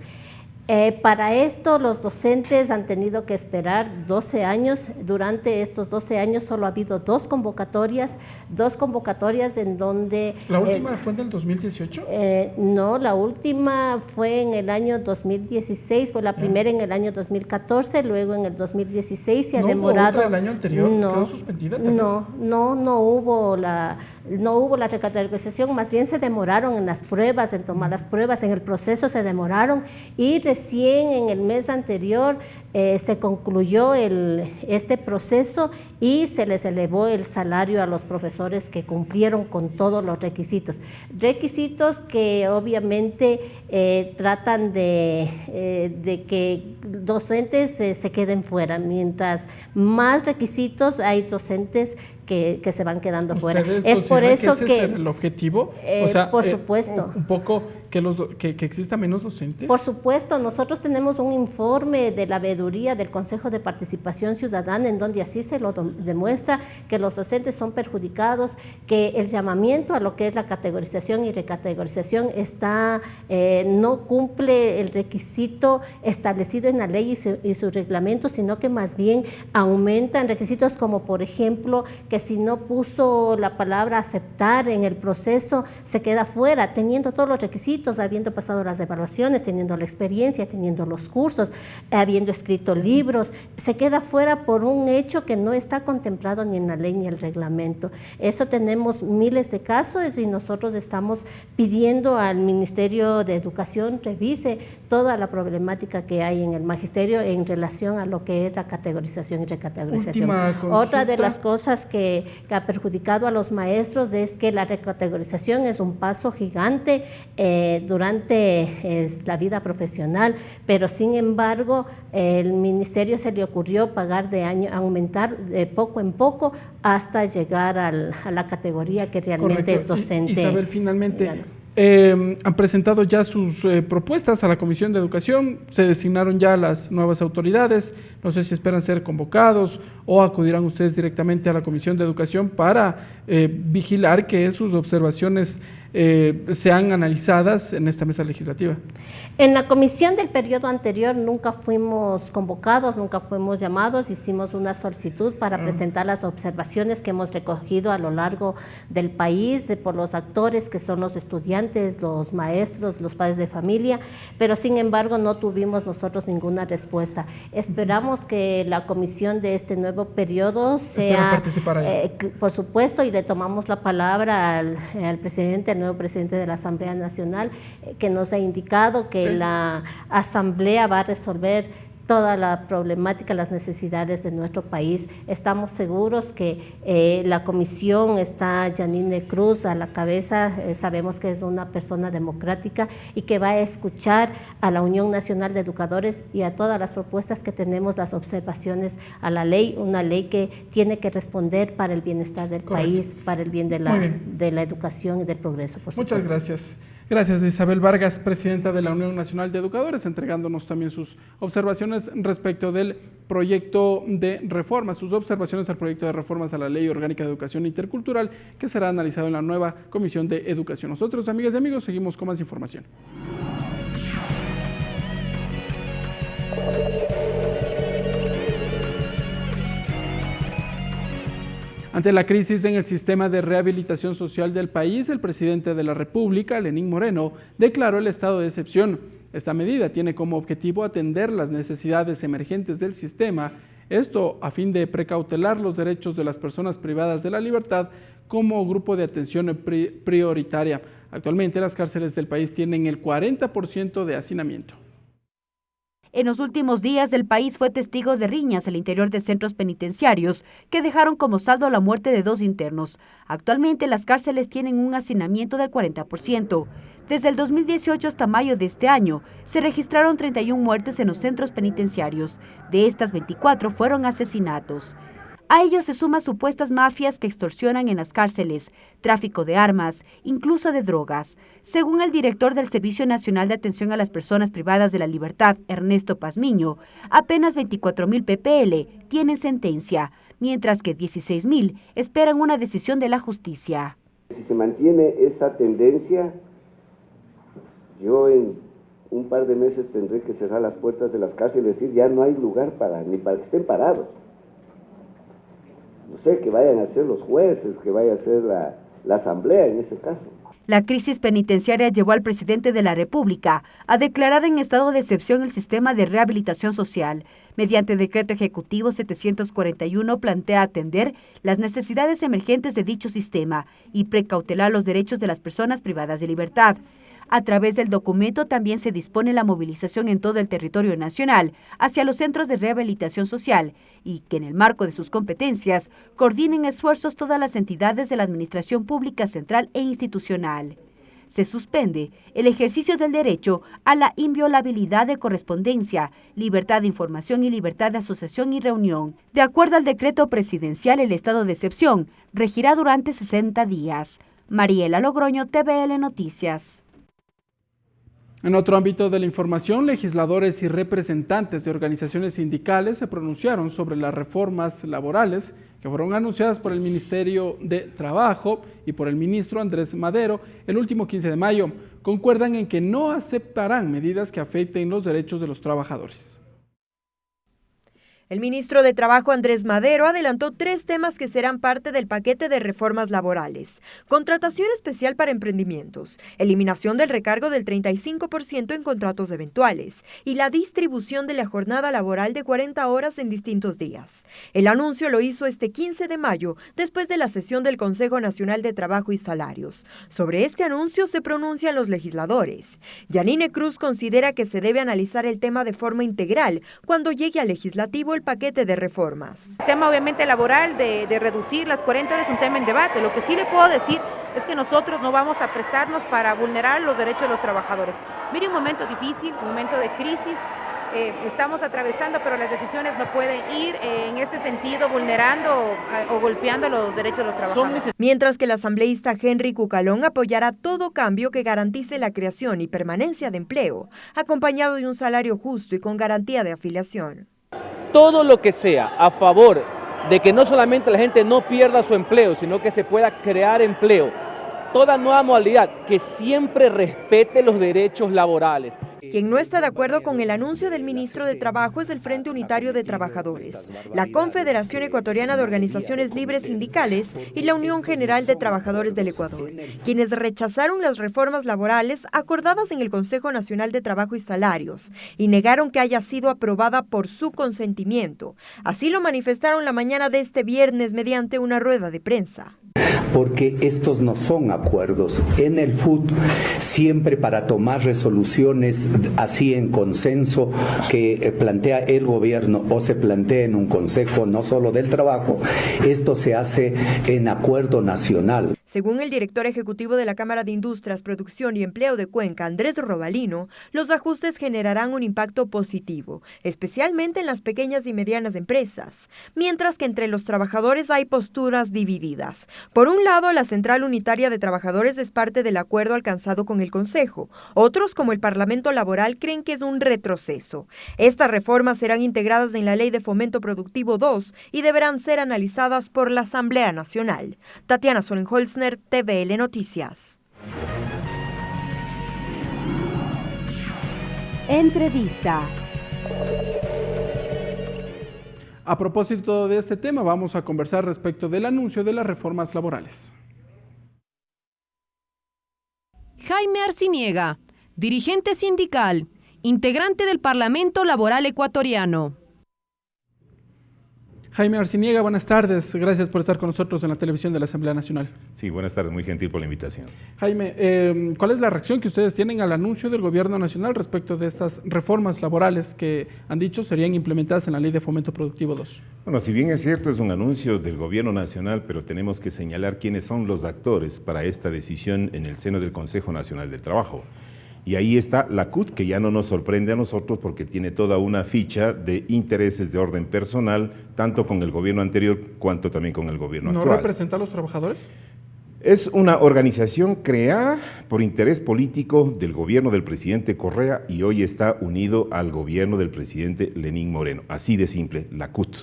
Para esto los docentes han tenido que esperar 12 años. Durante estos 12 años solo ha habido dos convocatorias en donde... ¿La última fue en el 2018? No, la última fue en el año 2016, fue la primera en el año 2014, luego en el 2016 se ha demorado... ¿No hubo otra el año anterior? ¿Quedó suspendida? No hubo la recategorización, más bien se demoraron en las pruebas, en tomar las pruebas, en el proceso se demoraron y recién en el mes anterior se concluyó este proceso y se les elevó el salario a los profesores que cumplieron con todos los requisitos. Requisitos que obviamente tratan de que docentes se queden fuera. Mientras más requisitos hay docentes que se van quedando fuera. Es por eso que... ¿Ese es el objetivo? Por supuesto. Un poco que exista menos docentes? Por supuesto, nosotros tenemos un informe de la veeduría del Consejo de Participación Ciudadana en donde así se lo demuestra que los docentes son perjudicados, que el llamamiento a lo que es la categorización y recategorización no cumple el requisito establecido en la ley y su reglamento, sino que más bien aumentan requisitos como, por ejemplo, que si no puso la palabra aceptar en el proceso, se queda fuera, teniendo todos los requisitos, habiendo pasado las evaluaciones, teniendo la experiencia, teniendo los cursos, habiendo escrito libros, se queda fuera por un hecho que no está contemplado ni en la ley ni en el reglamento. Eso tenemos miles de casos y nosotros estamos pidiendo al Ministerio de Educación revise toda la problemática que hay en el magisterio en relación a lo que es la categorización y recategorización. Otra de las cosas que ha perjudicado a los maestros es que la recategorización es un paso gigante durante la vida profesional, pero sin embargo el ministerio se le ocurrió aumentar de poco en poco hasta llegar a la categoría que realmente es docente. Isabel, finalmente, han presentado ya sus propuestas a la Comisión de Educación, se designaron ya las nuevas autoridades, no sé si esperan ser convocados o acudirán ustedes directamente a la Comisión de Educación para vigilar que sus observaciones sean analizadas en esta mesa legislativa. En la comisión del periodo anterior nunca fuimos convocados, nunca fuimos llamados, hicimos una solicitud para presentar las observaciones que hemos recogido a lo largo del país por los actores que son los estudiantes, los maestros, los padres de familia, pero sin embargo no tuvimos nosotros ninguna respuesta. Esperamos que la comisión de este nuevo periodo sea, por supuesto, y le tomamos la palabra al presidente, al nuevo presidente de la Asamblea Nacional, que nos ha indicado que la Asamblea va a resolver toda la problemática, las necesidades de nuestro país. Estamos seguros que la comisión está Yanine Cruz a la cabeza, sabemos que es una persona democrática y que va a escuchar a la Unión Nacional de Educadores y a todas las propuestas que tenemos, las observaciones a la ley, una ley que tiene que responder para el bienestar del país, para el bien de la educación y del progreso, por supuesto. Muchas gracias. Gracias, Isabel Vargas, presidenta de la Unión Nacional de Educadores, entregándonos también sus observaciones respecto del proyecto de reforma, sus observaciones al proyecto de reformas a la Ley Orgánica de Educación Intercultural, que será analizado en la nueva Comisión de Educación. Nosotros, amigas y amigos, seguimos con más información. Ante la crisis en el sistema de rehabilitación social del país, el presidente de la República, Lenín Moreno, declaró el estado de excepción. Esta medida tiene como objetivo atender las necesidades emergentes del sistema, esto a fin de precautelar los derechos de las personas privadas de la libertad como grupo de atención prioritaria. Actualmente las cárceles del país tienen el 40% de hacinamiento. En los últimos días, el país fue testigo de riñas al interior de centros penitenciarios que dejaron como saldo la muerte de 2 internos. Actualmente, las cárceles tienen un hacinamiento del 40%. Desde el 2018 hasta mayo de este año, se registraron 31 muertes en los centros penitenciarios. De estas, 24 fueron asesinatos. A ello se suman supuestas mafias que extorsionan en las cárceles, tráfico de armas, incluso de drogas. Según el director del Servicio Nacional de Atención a las Personas Privadas de la Libertad, Ernesto Pazmiño, apenas 24.000 PPL tienen sentencia, mientras que 16.000 esperan una decisión de la justicia. Si se mantiene esa tendencia, yo en un par de meses tendré que cerrar las puertas de las cárceles y decir ya no hay lugar ni para que estén parados. No sé, que vayan a ser los jueces, que vaya a ser la asamblea en ese caso. La crisis penitenciaria llevó al presidente de la República a declarar en estado de excepción el sistema de rehabilitación social. Mediante decreto ejecutivo 741 plantea atender las necesidades emergentes de dicho sistema y precautelar los derechos de las personas privadas de libertad. A través del documento también se dispone la movilización en todo el territorio nacional hacia los centros de rehabilitación social y que en el marco de sus competencias coordinen esfuerzos todas las entidades de la administración pública central e institucional. Se suspende el ejercicio del derecho a la inviolabilidad de correspondencia, libertad de información y libertad de asociación y reunión. De acuerdo al decreto presidencial, el estado de excepción regirá durante 60 días. Mariela Logroño, TVL Noticias. En otro ámbito de la información, legisladores y representantes de organizaciones sindicales se pronunciaron sobre las reformas laborales que fueron anunciadas por el Ministerio de Trabajo y por el ministro Andrés Madero el último 15 de mayo. Concuerdan en que no aceptarán medidas que afecten los derechos de los trabajadores. El ministro de Trabajo, Andrés Madero, adelantó 3 temas que serán parte del paquete de reformas laborales: contratación especial para emprendimientos, eliminación del recargo del 35% en contratos eventuales y la distribución de la jornada laboral de 40 horas en distintos días. El anuncio lo hizo este 15 de mayo, después de la sesión del Consejo Nacional de Trabajo y Salarios. Sobre este anuncio se pronuncian los legisladores. Yanine Cruz considera que se debe analizar el tema de forma integral cuando llegue al legislativo el paquete de reformas. El tema obviamente laboral de reducir las 40 horas es un tema en debate. Lo que sí le puedo decir es que nosotros no vamos a prestarnos para vulnerar los derechos de los trabajadores. Mire, un momento difícil, un momento de crisis, estamos atravesando, pero las decisiones no pueden ir en este sentido vulnerando o golpeando los derechos de los trabajadores. Mientras que el asambleísta Henry Cucalón apoyará todo cambio que garantice la creación y permanencia de empleo, acompañado de un salario justo y con garantía de afiliación. Todo lo que sea a favor de que no solamente la gente no pierda su empleo, sino que se pueda crear empleo. Toda nueva modalidad que siempre respete los derechos laborales. Quien no está de acuerdo con el anuncio del ministro de Trabajo es el Frente Unitario de Trabajadores, la Confederación Ecuatoriana de Organizaciones Libres Sindicales y la Unión General de Trabajadores del Ecuador, quienes rechazaron las reformas laborales acordadas en el Consejo Nacional de Trabajo y Salarios y negaron que haya sido aprobada por su consentimiento. Así lo manifestaron la mañana de este viernes mediante una rueda de prensa. Porque estos no son acuerdos. En el FUT, siempre para tomar resoluciones así en consenso que plantea el gobierno o se plantea en un consejo no solo del trabajo, esto se hace en acuerdo nacional. Según el director ejecutivo de la Cámara de Industrias, Producción y Empleo de Cuenca, Andrés Robalino, los ajustes generarán un impacto positivo, especialmente en las pequeñas y medianas empresas, mientras que entre los trabajadores hay posturas divididas. Por un lado, la Central Unitaria de Trabajadores es parte del acuerdo alcanzado con el Consejo. Otros, como el Parlamento Laboral, creen que es un retroceso. Estas reformas serán integradas en la Ley de Fomento Productivo 2 y deberán ser analizadas por la Asamblea Nacional. Tatiana Solenholzner, TVL Noticias. Entrevista. A propósito de este tema, vamos a conversar respecto del anuncio de las reformas laborales. Jaime Arciniega, dirigente sindical, integrante del Parlamento Laboral Ecuatoriano. Jaime Arciniega, buenas tardes. Gracias por estar con nosotros en la televisión de la Asamblea Nacional. Sí, buenas tardes. Muy gentil por la invitación. Jaime, ¿cuál es la reacción que ustedes tienen al anuncio del Gobierno Nacional respecto de estas reformas laborales que han dicho serían implementadas en la Ley de Fomento Productivo 2? Bueno, si bien es cierto, es un anuncio del Gobierno Nacional, pero tenemos que señalar quiénes son los actores para esta decisión en el seno del Consejo Nacional del Trabajo. Y ahí está la CUT, que ya no nos sorprende a nosotros porque tiene toda una ficha de intereses de orden personal, tanto con el gobierno anterior cuanto también con el gobierno actual. ¿No representa a los trabajadores? Es una organización creada por interés político del gobierno del presidente Correa y hoy está unido al gobierno del presidente Lenín Moreno. Así de simple, la CUT.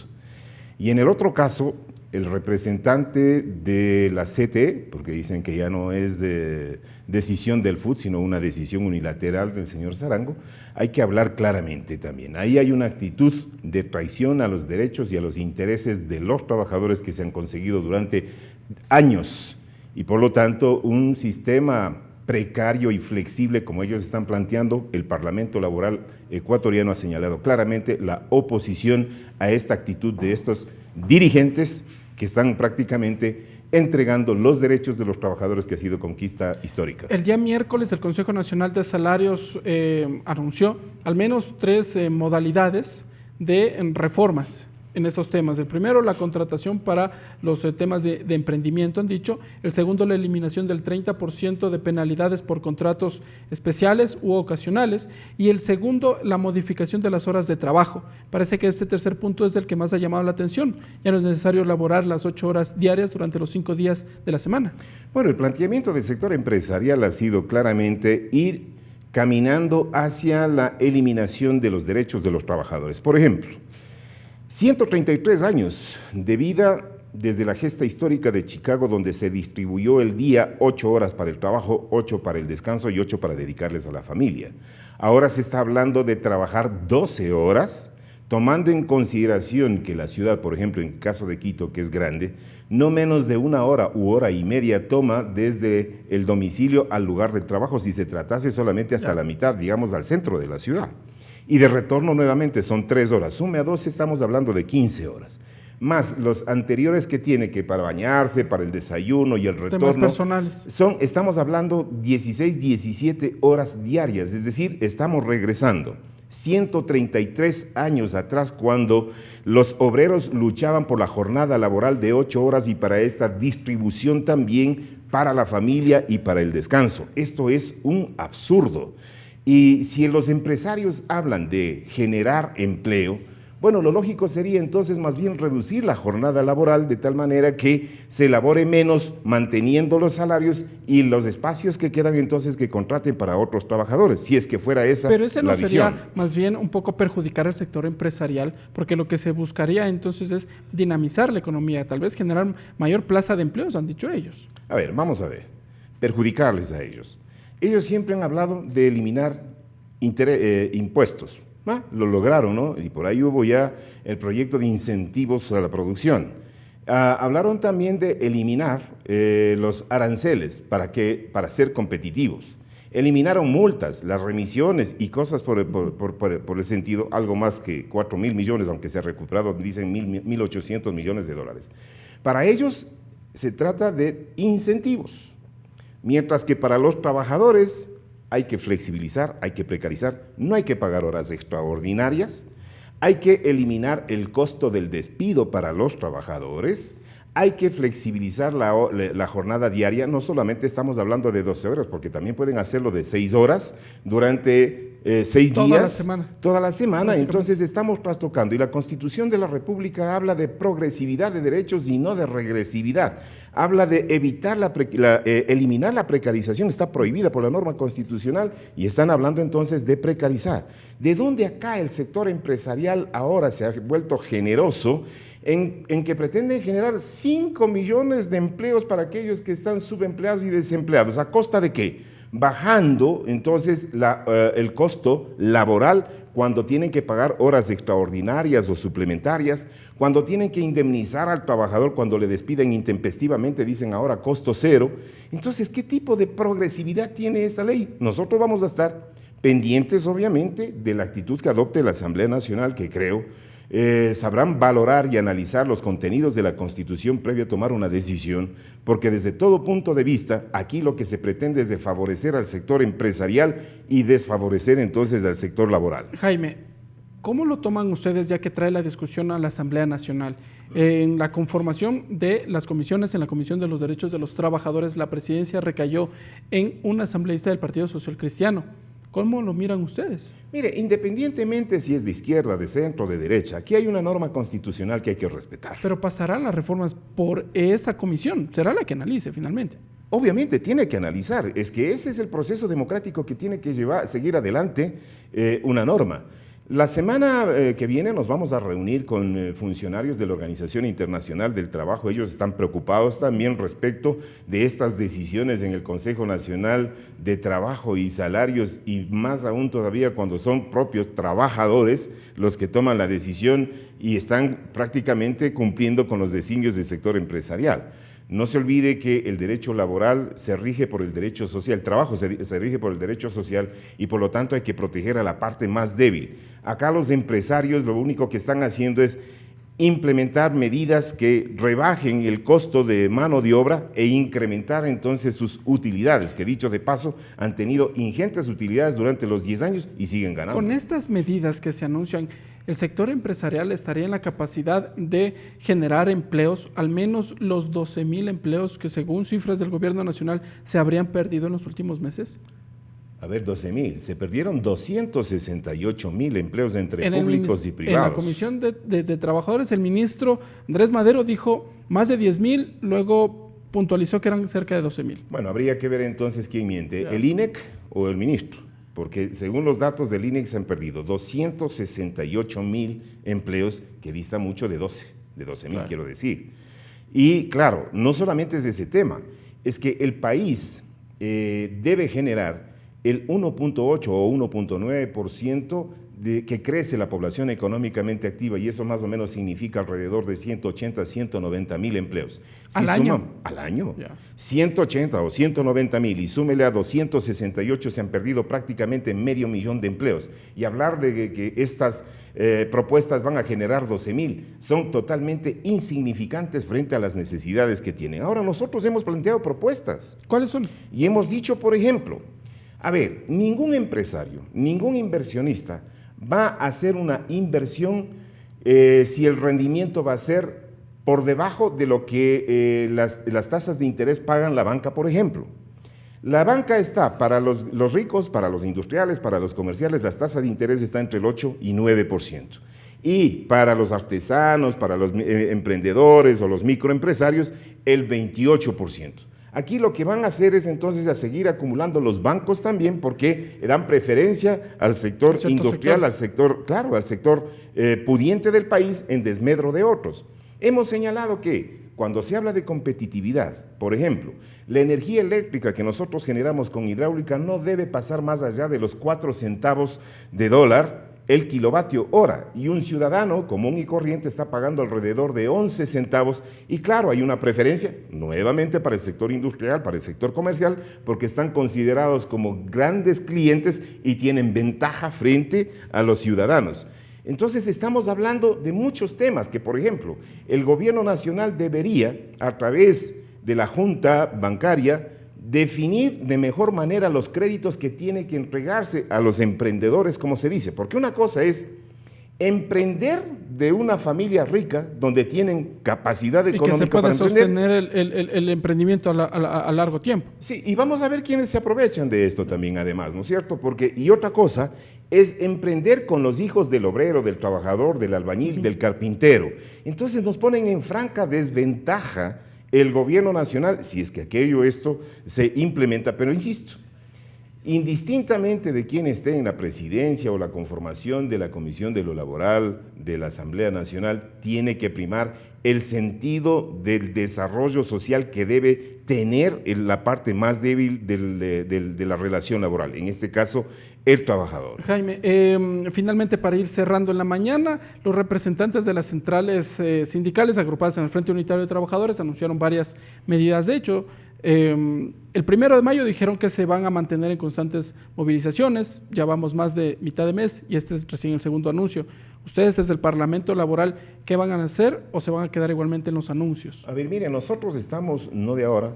Y en el otro caso, el representante de la CTE, porque dicen que ya no es de decisión del FUT, sino una decisión unilateral del señor Sarango, hay que hablar claramente también. Ahí hay una actitud de traición a los derechos y a los intereses de los trabajadores que se han conseguido durante años y por lo tanto un sistema precario y flexible como ellos están planteando. El Parlamento Laboral Ecuatoriano ha señalado claramente la oposición a esta actitud de estos dirigentes que están prácticamente entregando los derechos de los trabajadores, que ha sido conquista histórica. El día miércoles el Consejo Nacional de Salarios anunció al menos 3 modalidades de reformas en estos temas. El primero, la contratación para los temas de emprendimiento, han dicho. El segundo, la eliminación del 30% de penalidades por contratos especiales u ocasionales. Y el segundo, la modificación de las horas de trabajo. Parece que este tercer punto es el que más ha llamado la atención. Ya no es necesario laborar las 8 horas diarias durante los 5 días de la semana. Bueno, el planteamiento del sector empresarial ha sido claramente ir caminando hacia la eliminación de los derechos de los trabajadores. Por ejemplo, 133 años de vida desde la gesta histórica de Chicago, donde se distribuyó el día 8 horas para el trabajo, 8 para el descanso y 8 para dedicarles a la familia. Ahora se está hablando de trabajar 12 horas, tomando en consideración que la ciudad, por ejemplo, en caso de Quito, que es grande, no menos de 1 hora u hora y media toma desde el domicilio al lugar de trabajo, si se tratase solamente hasta la mitad, digamos, al centro de la ciudad. Y de retorno nuevamente son 3 horas. Sume a 12, estamos hablando de 15 horas. Más los anteriores que tiene que para bañarse, para el desayuno y el retorno. Temas personales. Estamos hablando 16, 17 horas diarias, es decir, estamos regresando 133 años atrás, cuando los obreros luchaban por la jornada laboral de 8 horas y para esta distribución también para la familia y para el descanso. Esto es un absurdo. Y si los empresarios hablan de generar empleo, bueno, lo lógico sería entonces más bien reducir la jornada laboral de tal manera que se elabore menos, manteniendo los salarios y los espacios que quedan entonces que contraten para otros trabajadores, si es que fuera esa la visión. Pero ese no sería más bien un poco perjudicar al sector empresarial, porque lo que se buscaría entonces es dinamizar la economía, tal vez generar mayor plaza de empleos, han dicho ellos. A ver, vamos a ver, perjudicarles a ellos. Ellos siempre han hablado de eliminar impuestos. Lo lograron, ¿no? Y por ahí hubo ya el proyecto de incentivos a la producción. Hablaron también de eliminar los aranceles para ser competitivos. Eliminaron multas, las remisiones y cosas por el sentido, algo más que 4.000 millones, aunque se ha recuperado, dicen 1.800 millones de dólares. Para ellos se trata de incentivos, mientras que para los trabajadores hay que flexibilizar, hay que precarizar, no hay que pagar horas extraordinarias, hay que eliminar el costo del despido para los trabajadores, hay que flexibilizar la jornada diaria, no solamente estamos hablando de 12 horas, porque también pueden hacerlo de 6 horas durante 6 días, toda la semana, entonces estamos trastocando. Y la Constitución de la República habla de progresividad de derechos y no de regresividad. Habla de evitar eliminar la precarización, está prohibida por la norma constitucional y están hablando entonces de precarizar. ¿De dónde acá el sector empresarial ahora se ha vuelto generoso en que pretenden generar 5 millones de empleos para aquellos que están subempleados y desempleados? ¿A costa de qué? Bajando entonces el costo laboral cuando tienen que pagar horas extraordinarias o suplementarias, cuando tienen que indemnizar al trabajador cuando le despiden intempestivamente, dicen ahora costo cero. Entonces, ¿qué tipo de progresividad tiene esta ley? Nosotros vamos a estar pendientes, obviamente, de la actitud que adopte la Asamblea Nacional, que creo sabrán valorar y analizar los contenidos de la Constitución previo a tomar una decisión, porque desde todo punto de vista, aquí lo que se pretende es de favorecer al sector empresarial y desfavorecer entonces al sector laboral. Jaime, ¿cómo lo toman ustedes ya que trae la discusión a la Asamblea Nacional? En la conformación de las comisiones, en la Comisión de los Derechos de los Trabajadores, la presidencia recayó en un asambleísta del Partido Social Cristiano. ¿Cómo lo miran ustedes? Mire, independientemente si es de izquierda, de centro, de derecha, aquí hay una norma constitucional que hay que respetar. Pero pasarán las reformas por esa comisión, será la que analice finalmente. Obviamente tiene que analizar, es que ese es el proceso democrático que tiene que seguir adelante una norma. La semana que viene nos vamos a reunir con funcionarios de la Organización Internacional del Trabajo. Ellos están preocupados también respecto de estas decisiones en el Consejo Nacional de Trabajo y Salarios, y más aún todavía cuando son propios trabajadores los que toman la decisión y están prácticamente cumpliendo con los designios del sector empresarial. No se olvide que el derecho laboral se rige por el derecho social, el trabajo se rige por el derecho social y por lo tanto hay que proteger a la parte más débil. Acá los empresarios lo único que están haciendo es implementar medidas que rebajen el costo de mano de obra e incrementar entonces sus utilidades, que dicho de paso han tenido ingentes utilidades durante los 10 años y siguen ganando. Con estas medidas que se anuncian, ¿el sector empresarial estaría en la capacidad de generar empleos, al menos los 12.000 empleos que según cifras del gobierno nacional se habrían perdido en los últimos meses? A ver, 12.000, se perdieron 268.000 empleos entre públicos y privados. En la Comisión de Trabajadores, el ministro Andrés Madero dijo más de 10.000, luego puntualizó que eran cerca de 12.000. Bueno, habría que ver entonces quién miente, el INEC o el ministro. porque según los datos del INEX se han perdido 268.000 empleos, que dista mucho de 12.000, claro, quiero decir. Y claro, no solamente es ese tema, es que el país debe generar el 1.8 o 1.9% de que crece la población económicamente activa, y eso más o menos significa alrededor de 180, 190.000 empleos. Si ¿Al año? Al año. Yeah. 180 o 190.000 y súmele a 268, se han perdido prácticamente 500.000 de empleos. Y hablar de que estas propuestas van a generar 12.000 son totalmente insignificantes frente a las necesidades que tienen. Ahora nosotros hemos planteado propuestas. ¿Cuáles son? Y hemos dicho, por ejemplo, a ver, ningún empresario, ningún inversionista va a hacer una inversión si el rendimiento va a ser por debajo de lo que las tasas de interés pagan la banca, por ejemplo. La banca está para los ricos, para los industriales, para los comerciales, las tasas de interés están entre el 8 y 9%. Y para los artesanos, para los emprendedores o los microempresarios, el 28%. Aquí lo que van a hacer es entonces a seguir acumulando los bancos también, porque dan preferencia al sector industrial, al sector, claro, al sector pudiente del país en desmedro de otros. Hemos señalado que cuando se habla de competitividad, por ejemplo, la energía eléctrica que nosotros generamos con hidráulica no debe pasar más allá de los 4 centavos de dólar el kilovatio hora, y un ciudadano común y corriente está pagando alrededor de 11 centavos, y claro, hay una preferencia nuevamente para el sector industrial, para el sector comercial, porque están considerados como grandes clientes y tienen ventaja frente a los ciudadanos. Entonces estamos hablando de muchos temas que, por ejemplo, el gobierno nacional debería, a través de la Junta Bancaria, definir de mejor manera los créditos que tiene que entregarse a los emprendedores, como se dice, porque una cosa es emprender de una familia rica donde tienen capacidad económica para emprender. Y que se pueda sostener el emprendimiento a largo tiempo. Sí, y vamos a ver quiénes se aprovechan de esto también además, ¿no es cierto? Porque, y otra cosa es emprender con los hijos del obrero, del trabajador, del albañil, del carpintero. Entonces nos ponen en franca desventaja el gobierno nacional, si es que esto se implementa, pero insisto, indistintamente de quién esté en la presidencia o la conformación de la Comisión de lo Laboral de la Asamblea Nacional, tiene que primar el sentido del desarrollo social que debe tener la parte más débil de la relación laboral, en este caso, el trabajador. Jaime, finalmente para ir cerrando en la mañana, los representantes de las centrales sindicales agrupadas en el Frente Unitario de Trabajadores anunciaron varias medidas. De hecho, el 1 de mayo dijeron que se van a mantener en constantes movilizaciones, ya vamos más de mitad de mes y este es recién el segundo anuncio. Ustedes desde el Parlamento Laboral, ¿qué van a hacer o se van a quedar igualmente en los anuncios? A ver, mire, nosotros estamos, no de ahora,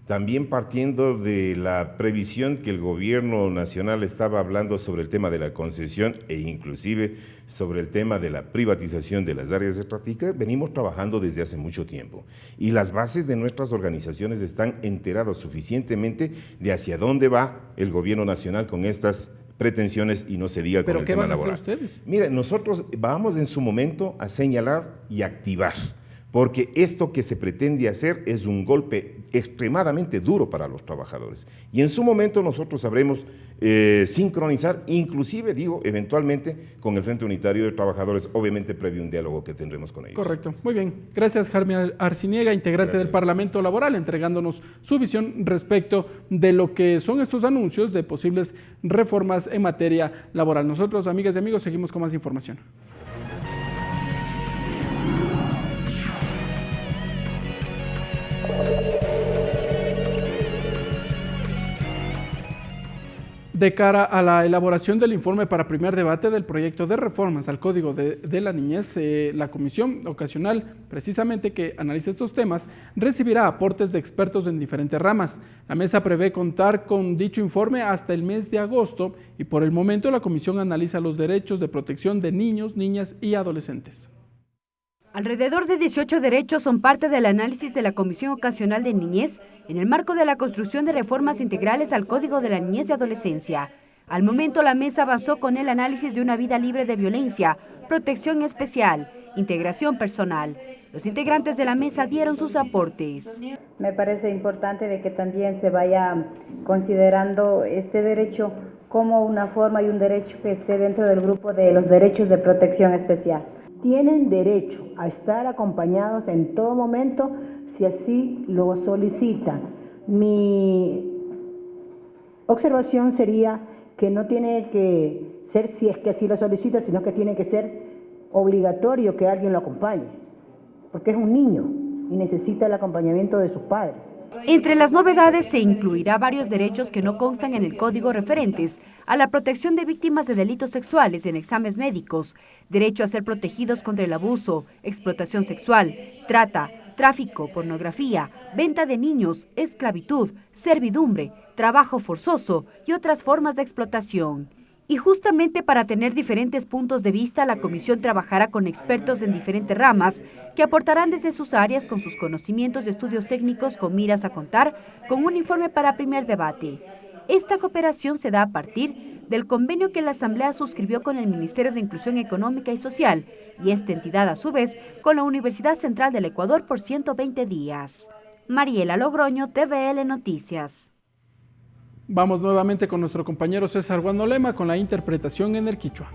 también partiendo de la previsión que el gobierno nacional estaba hablando sobre el tema de la concesión e inclusive sobre el tema de la privatización de las áreas estratégicas, venimos trabajando desde hace mucho tiempo y las bases de nuestras organizaciones están enteradas suficientemente de hacia dónde va el gobierno nacional con estas pretensiones y no se diga con el tema laboral. ¿Pero qué van a hacer ustedes? Mire, nosotros vamos en su momento a señalar y activar, porque esto que se pretende hacer es un golpe extremadamente duro para los trabajadores. Y en su momento nosotros sabremos sincronizar, inclusive, digo, eventualmente, con el Frente Unitario de Trabajadores, obviamente previo un diálogo que tendremos con ellos. Correcto, muy bien. Gracias, Jaime Arciniega, integrante del Parlamento Laboral, entregándonos su visión respecto de lo que son estos anuncios de posibles reformas en materia laboral. Nosotros, amigas y amigos, seguimos con más información. De cara a la elaboración del informe para primer debate del proyecto de reformas al Código de la Niñez, la comisión ocasional, precisamente que analiza estos temas, recibirá aportes de expertos en diferentes ramas. La mesa prevé contar con dicho informe hasta el mes de agosto y por el momento la comisión analiza los derechos de protección de niños, niñas y adolescentes. Alrededor de 18 derechos son parte del análisis de la Comisión Ocasional de Niñez en el marco de la construcción de reformas integrales al Código de la Niñez y Adolescencia. Al momento, la mesa avanzó con el análisis de una vida libre de violencia, protección especial, integración personal. Los integrantes de la mesa dieron sus aportes. Me parece importante de que también se vaya considerando este derecho como una forma y un derecho que esté dentro del grupo de los derechos de protección especial. Tienen derecho a estar acompañados en todo momento si así lo solicitan. Mi observación sería que no tiene que ser si es que así lo solicita, sino que tiene que ser obligatorio que alguien lo acompañe, porque es un niño y necesita el acompañamiento de sus padres. Entre las novedades se incluirá varios derechos que no constan en el código referentes a la protección de víctimas de delitos sexuales en exámenes médicos, derecho a ser protegidos contra el abuso, explotación sexual, trata, tráfico, pornografía, venta de niños, esclavitud, servidumbre, trabajo forzoso y otras formas de explotación. Y justamente para tener diferentes puntos de vista, la comisión trabajará con expertos en diferentes ramas que aportarán desde sus áreas con sus conocimientos de estudios técnicos con miras a contar con un informe para primer debate. Esta cooperación se da a partir del convenio que la Asamblea suscribió con el Ministerio de Inclusión Económica y Social y esta entidad a su vez con la Universidad Central del Ecuador por 120 días. Mariela Logroño, TVL Noticias. Vamos nuevamente con nuestro compañero César Guandolema con la interpretación en el quichua.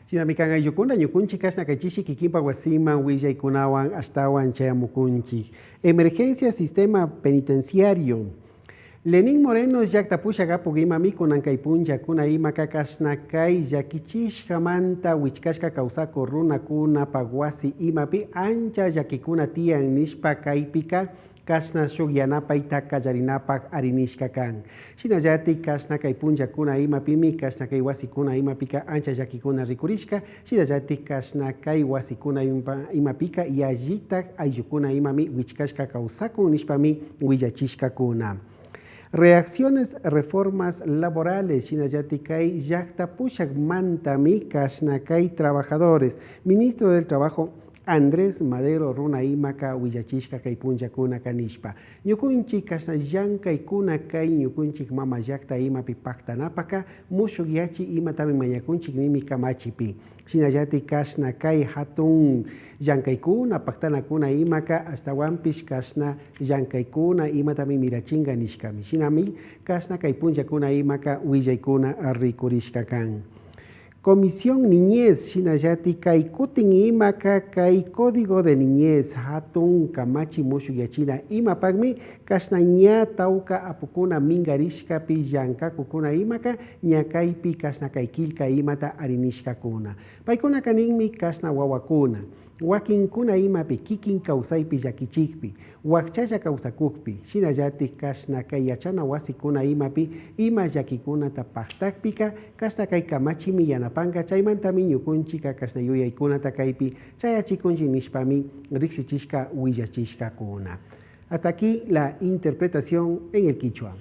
Chinamikanga yukuna yukunchi kasna kachishi kikimpa wasima willa ikunawan astawan chayamukunchi. Emergencia sistema penitenciario. Lenín Moreno yaktapusha gapugimami kunankaypuncha kuna ima kakashnakay yakichishka manta wichkashka kausako runa kuna pagwasi imapi ancha yakikuna tiyan nishpa kaypika kashna shugyanapay takallarinapaq arinishka kan. Shinallati kashna kaypuncha kuna imapimi kashna kay wasikuna imapika ancha yakikuna rikurishka. Shinallati kashna kay wasikuna imapika yallita ayukuna imami wichkashka kausako nishpami willachishka kuna. Reacciones, reformas laborales, Shinayatikay, Yaktapushak Mantami, Kashnakay, trabajadores. Ministro del Trabajo, Andrés Madero Runaimaka, Willachishka, Kaypuncha, Kuna, Kanishpa. Ñukunchi, Kasnayanka, Kuna, Kay, Ñukunchik, Mama Yakta, Ima, Pipakta, Napaka, Mushugiachi, Ima, Tami, Mayakunchik, Nimi, Kamachipi. Shinayati, Kashnakay, Hatun, Yankaikuna, Paktana, Kuna, Imaka, hasta Wampish, Kasna, Yankaikuna, Ima, Tami, Mirachinga, Nishkami. Shinami, Kasna, Kaypuncha, Kuna, Imaka, Willaikuna, Rikurishka, Kan. Comisión Niñez, Shinayati, Kai Kutin Imaka, Kai Código de Niñez, Hatun, Kamachi, Mushu Yachina, Ima Pagmi, Kasnaña, Tauka, Apukuna, Mingarishka, Pi, Yanka, Kukuna Imaka, Ñakaipi, Kasna Kaikilka, Imata, Arinishka Kuna. Paikuna Kaningmi, Kasna Wawakuna. Wakin kuna imapi, kikin kausaipi yakichikpi, wakchaya kausakukpi, shinayati kasna kayachana wasikuna imapi, ima yakikuna tapaktakpika, kasna kay kamachimi yanapanga, chaymantami ñukunchika kasna yuyaykuna takaypi, chayachikunchi nishpami, rixichishka willachishka kuna. Hasta aquí la interpretación en el quichua.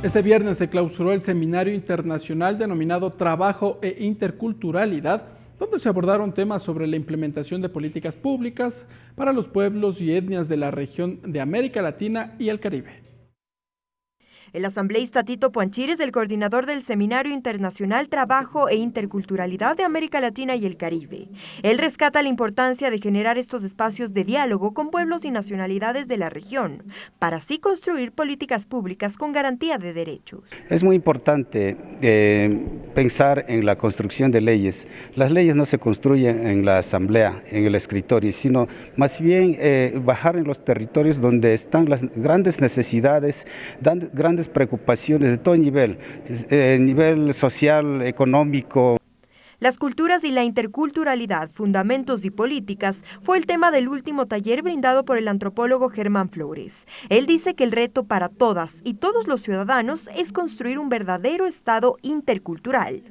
Este viernes se clausuró el seminario internacional denominado Trabajo e Interculturalidad, donde se abordaron temas sobre la implementación de políticas públicas para los pueblos y etnias de la región de América Latina y el Caribe. El asambleísta Tito Puanchir es el coordinador del Seminario Internacional Trabajo e Interculturalidad de América Latina y el Caribe. Él rescata la importancia de generar estos espacios de diálogo con pueblos y nacionalidades de la región, para así construir políticas públicas con garantía de derechos. Es muy importante pensar en la construcción de leyes. Las leyes no se construyen en la asamblea, en el escritorio, sino más bien bajar en los territorios donde están las grandes necesidades, grandes preocupaciones de todo nivel, nivel social, económico. Las culturas y la interculturalidad, fundamentos y políticas, fue el tema del último taller brindado por el antropólogo Germán Flores. Él dice que el reto para todas y todos los ciudadanos es construir un verdadero Estado intercultural.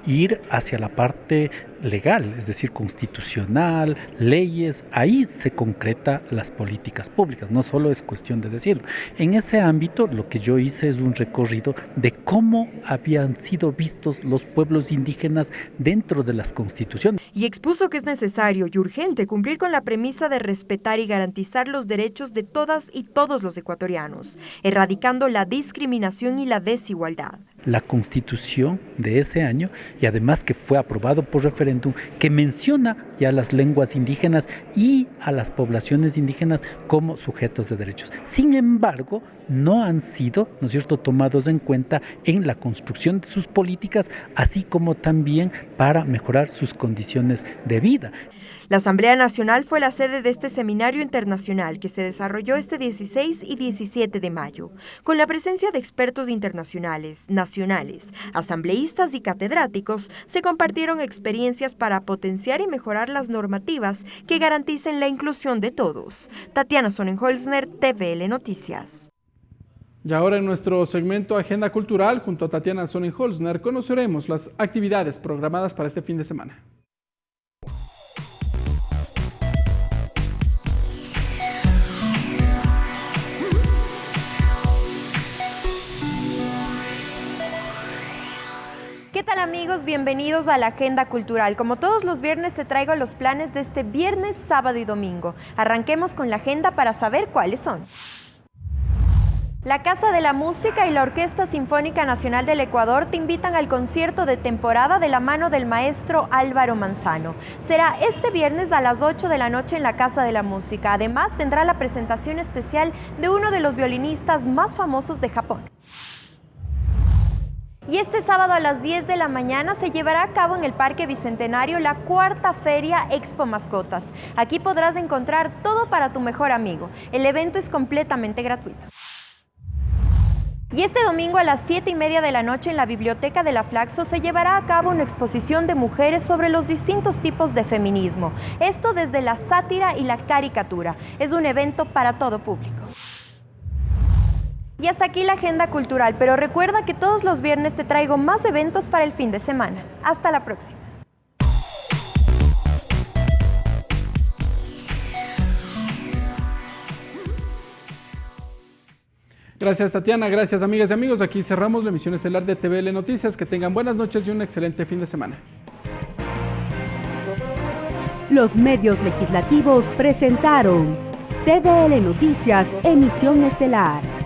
Ir hacia la parte legal, es decir, constitucional, leyes, ahí se concreta las políticas públicas, no solo es cuestión de decirlo. En ese ámbito lo que yo hice es un recorrido de cómo habían sido vistos los pueblos indígenas dentro de las constituciones. Y expuso que es necesario y urgente cumplir con la premisa de respetar y garantizar los derechos de todas y todos los ecuatorianos, erradicando la discriminación y la desigualdad. La constitución de ese año, y además que fue aprobado por referéndum, que menciona ya las lenguas indígenas y a las poblaciones indígenas como sujetos de derechos. Sin embargo, no han sido, ¿no es cierto?, tomados en cuenta en la construcción de sus políticas, así como también para mejorar sus condiciones de vida. La Asamblea Nacional fue la sede de este seminario internacional que se desarrolló este 16 y 17 de mayo, con la presencia de expertos internacionales, nacionales, asambleístas y catedráticos. Se compartieron experiencias para potenciar y mejorar las normativas que garanticen la inclusión de todos. Tatiana Sonnenholzner, TVL Noticias. Y ahora en nuestro segmento Agenda Cultural, junto a Tatiana Sonnenholzner, conoceremos las actividades programadas para este fin de semana. ¿Qué tal amigos? Bienvenidos a la Agenda Cultural. Como todos los viernes te traigo los planes de este viernes, sábado y domingo. Arranquemos con la agenda para saber cuáles son. La Casa de la Música y la Orquesta Sinfónica Nacional del Ecuador te invitan al concierto de temporada de la mano del maestro Álvaro Manzano. Será este viernes a las 8 de la noche en la Casa de la Música. Además tendrá la presentación especial de uno de los violinistas más famosos de Japón. Y este sábado a las 10 de la mañana se llevará a cabo en el Parque Bicentenario la cuarta Feria Expo Mascotas. Aquí podrás encontrar todo para tu mejor amigo. El evento es completamente gratuito. Y este domingo a las 7:30 de la noche en la Biblioteca de la Flaxo se llevará a cabo una exposición de mujeres sobre los distintos tipos de feminismo. Esto desde la sátira y la caricatura. Es un evento para todo público. Y hasta aquí la agenda cultural, pero recuerda que todos los viernes te traigo más eventos para el fin de semana. Hasta la próxima. Gracias Tatiana, gracias amigas y amigos. Aquí cerramos la emisión estelar de TVL Noticias. Que tengan buenas noches y un excelente fin de semana. Los medios legislativos presentaron TVL Noticias, emisión estelar.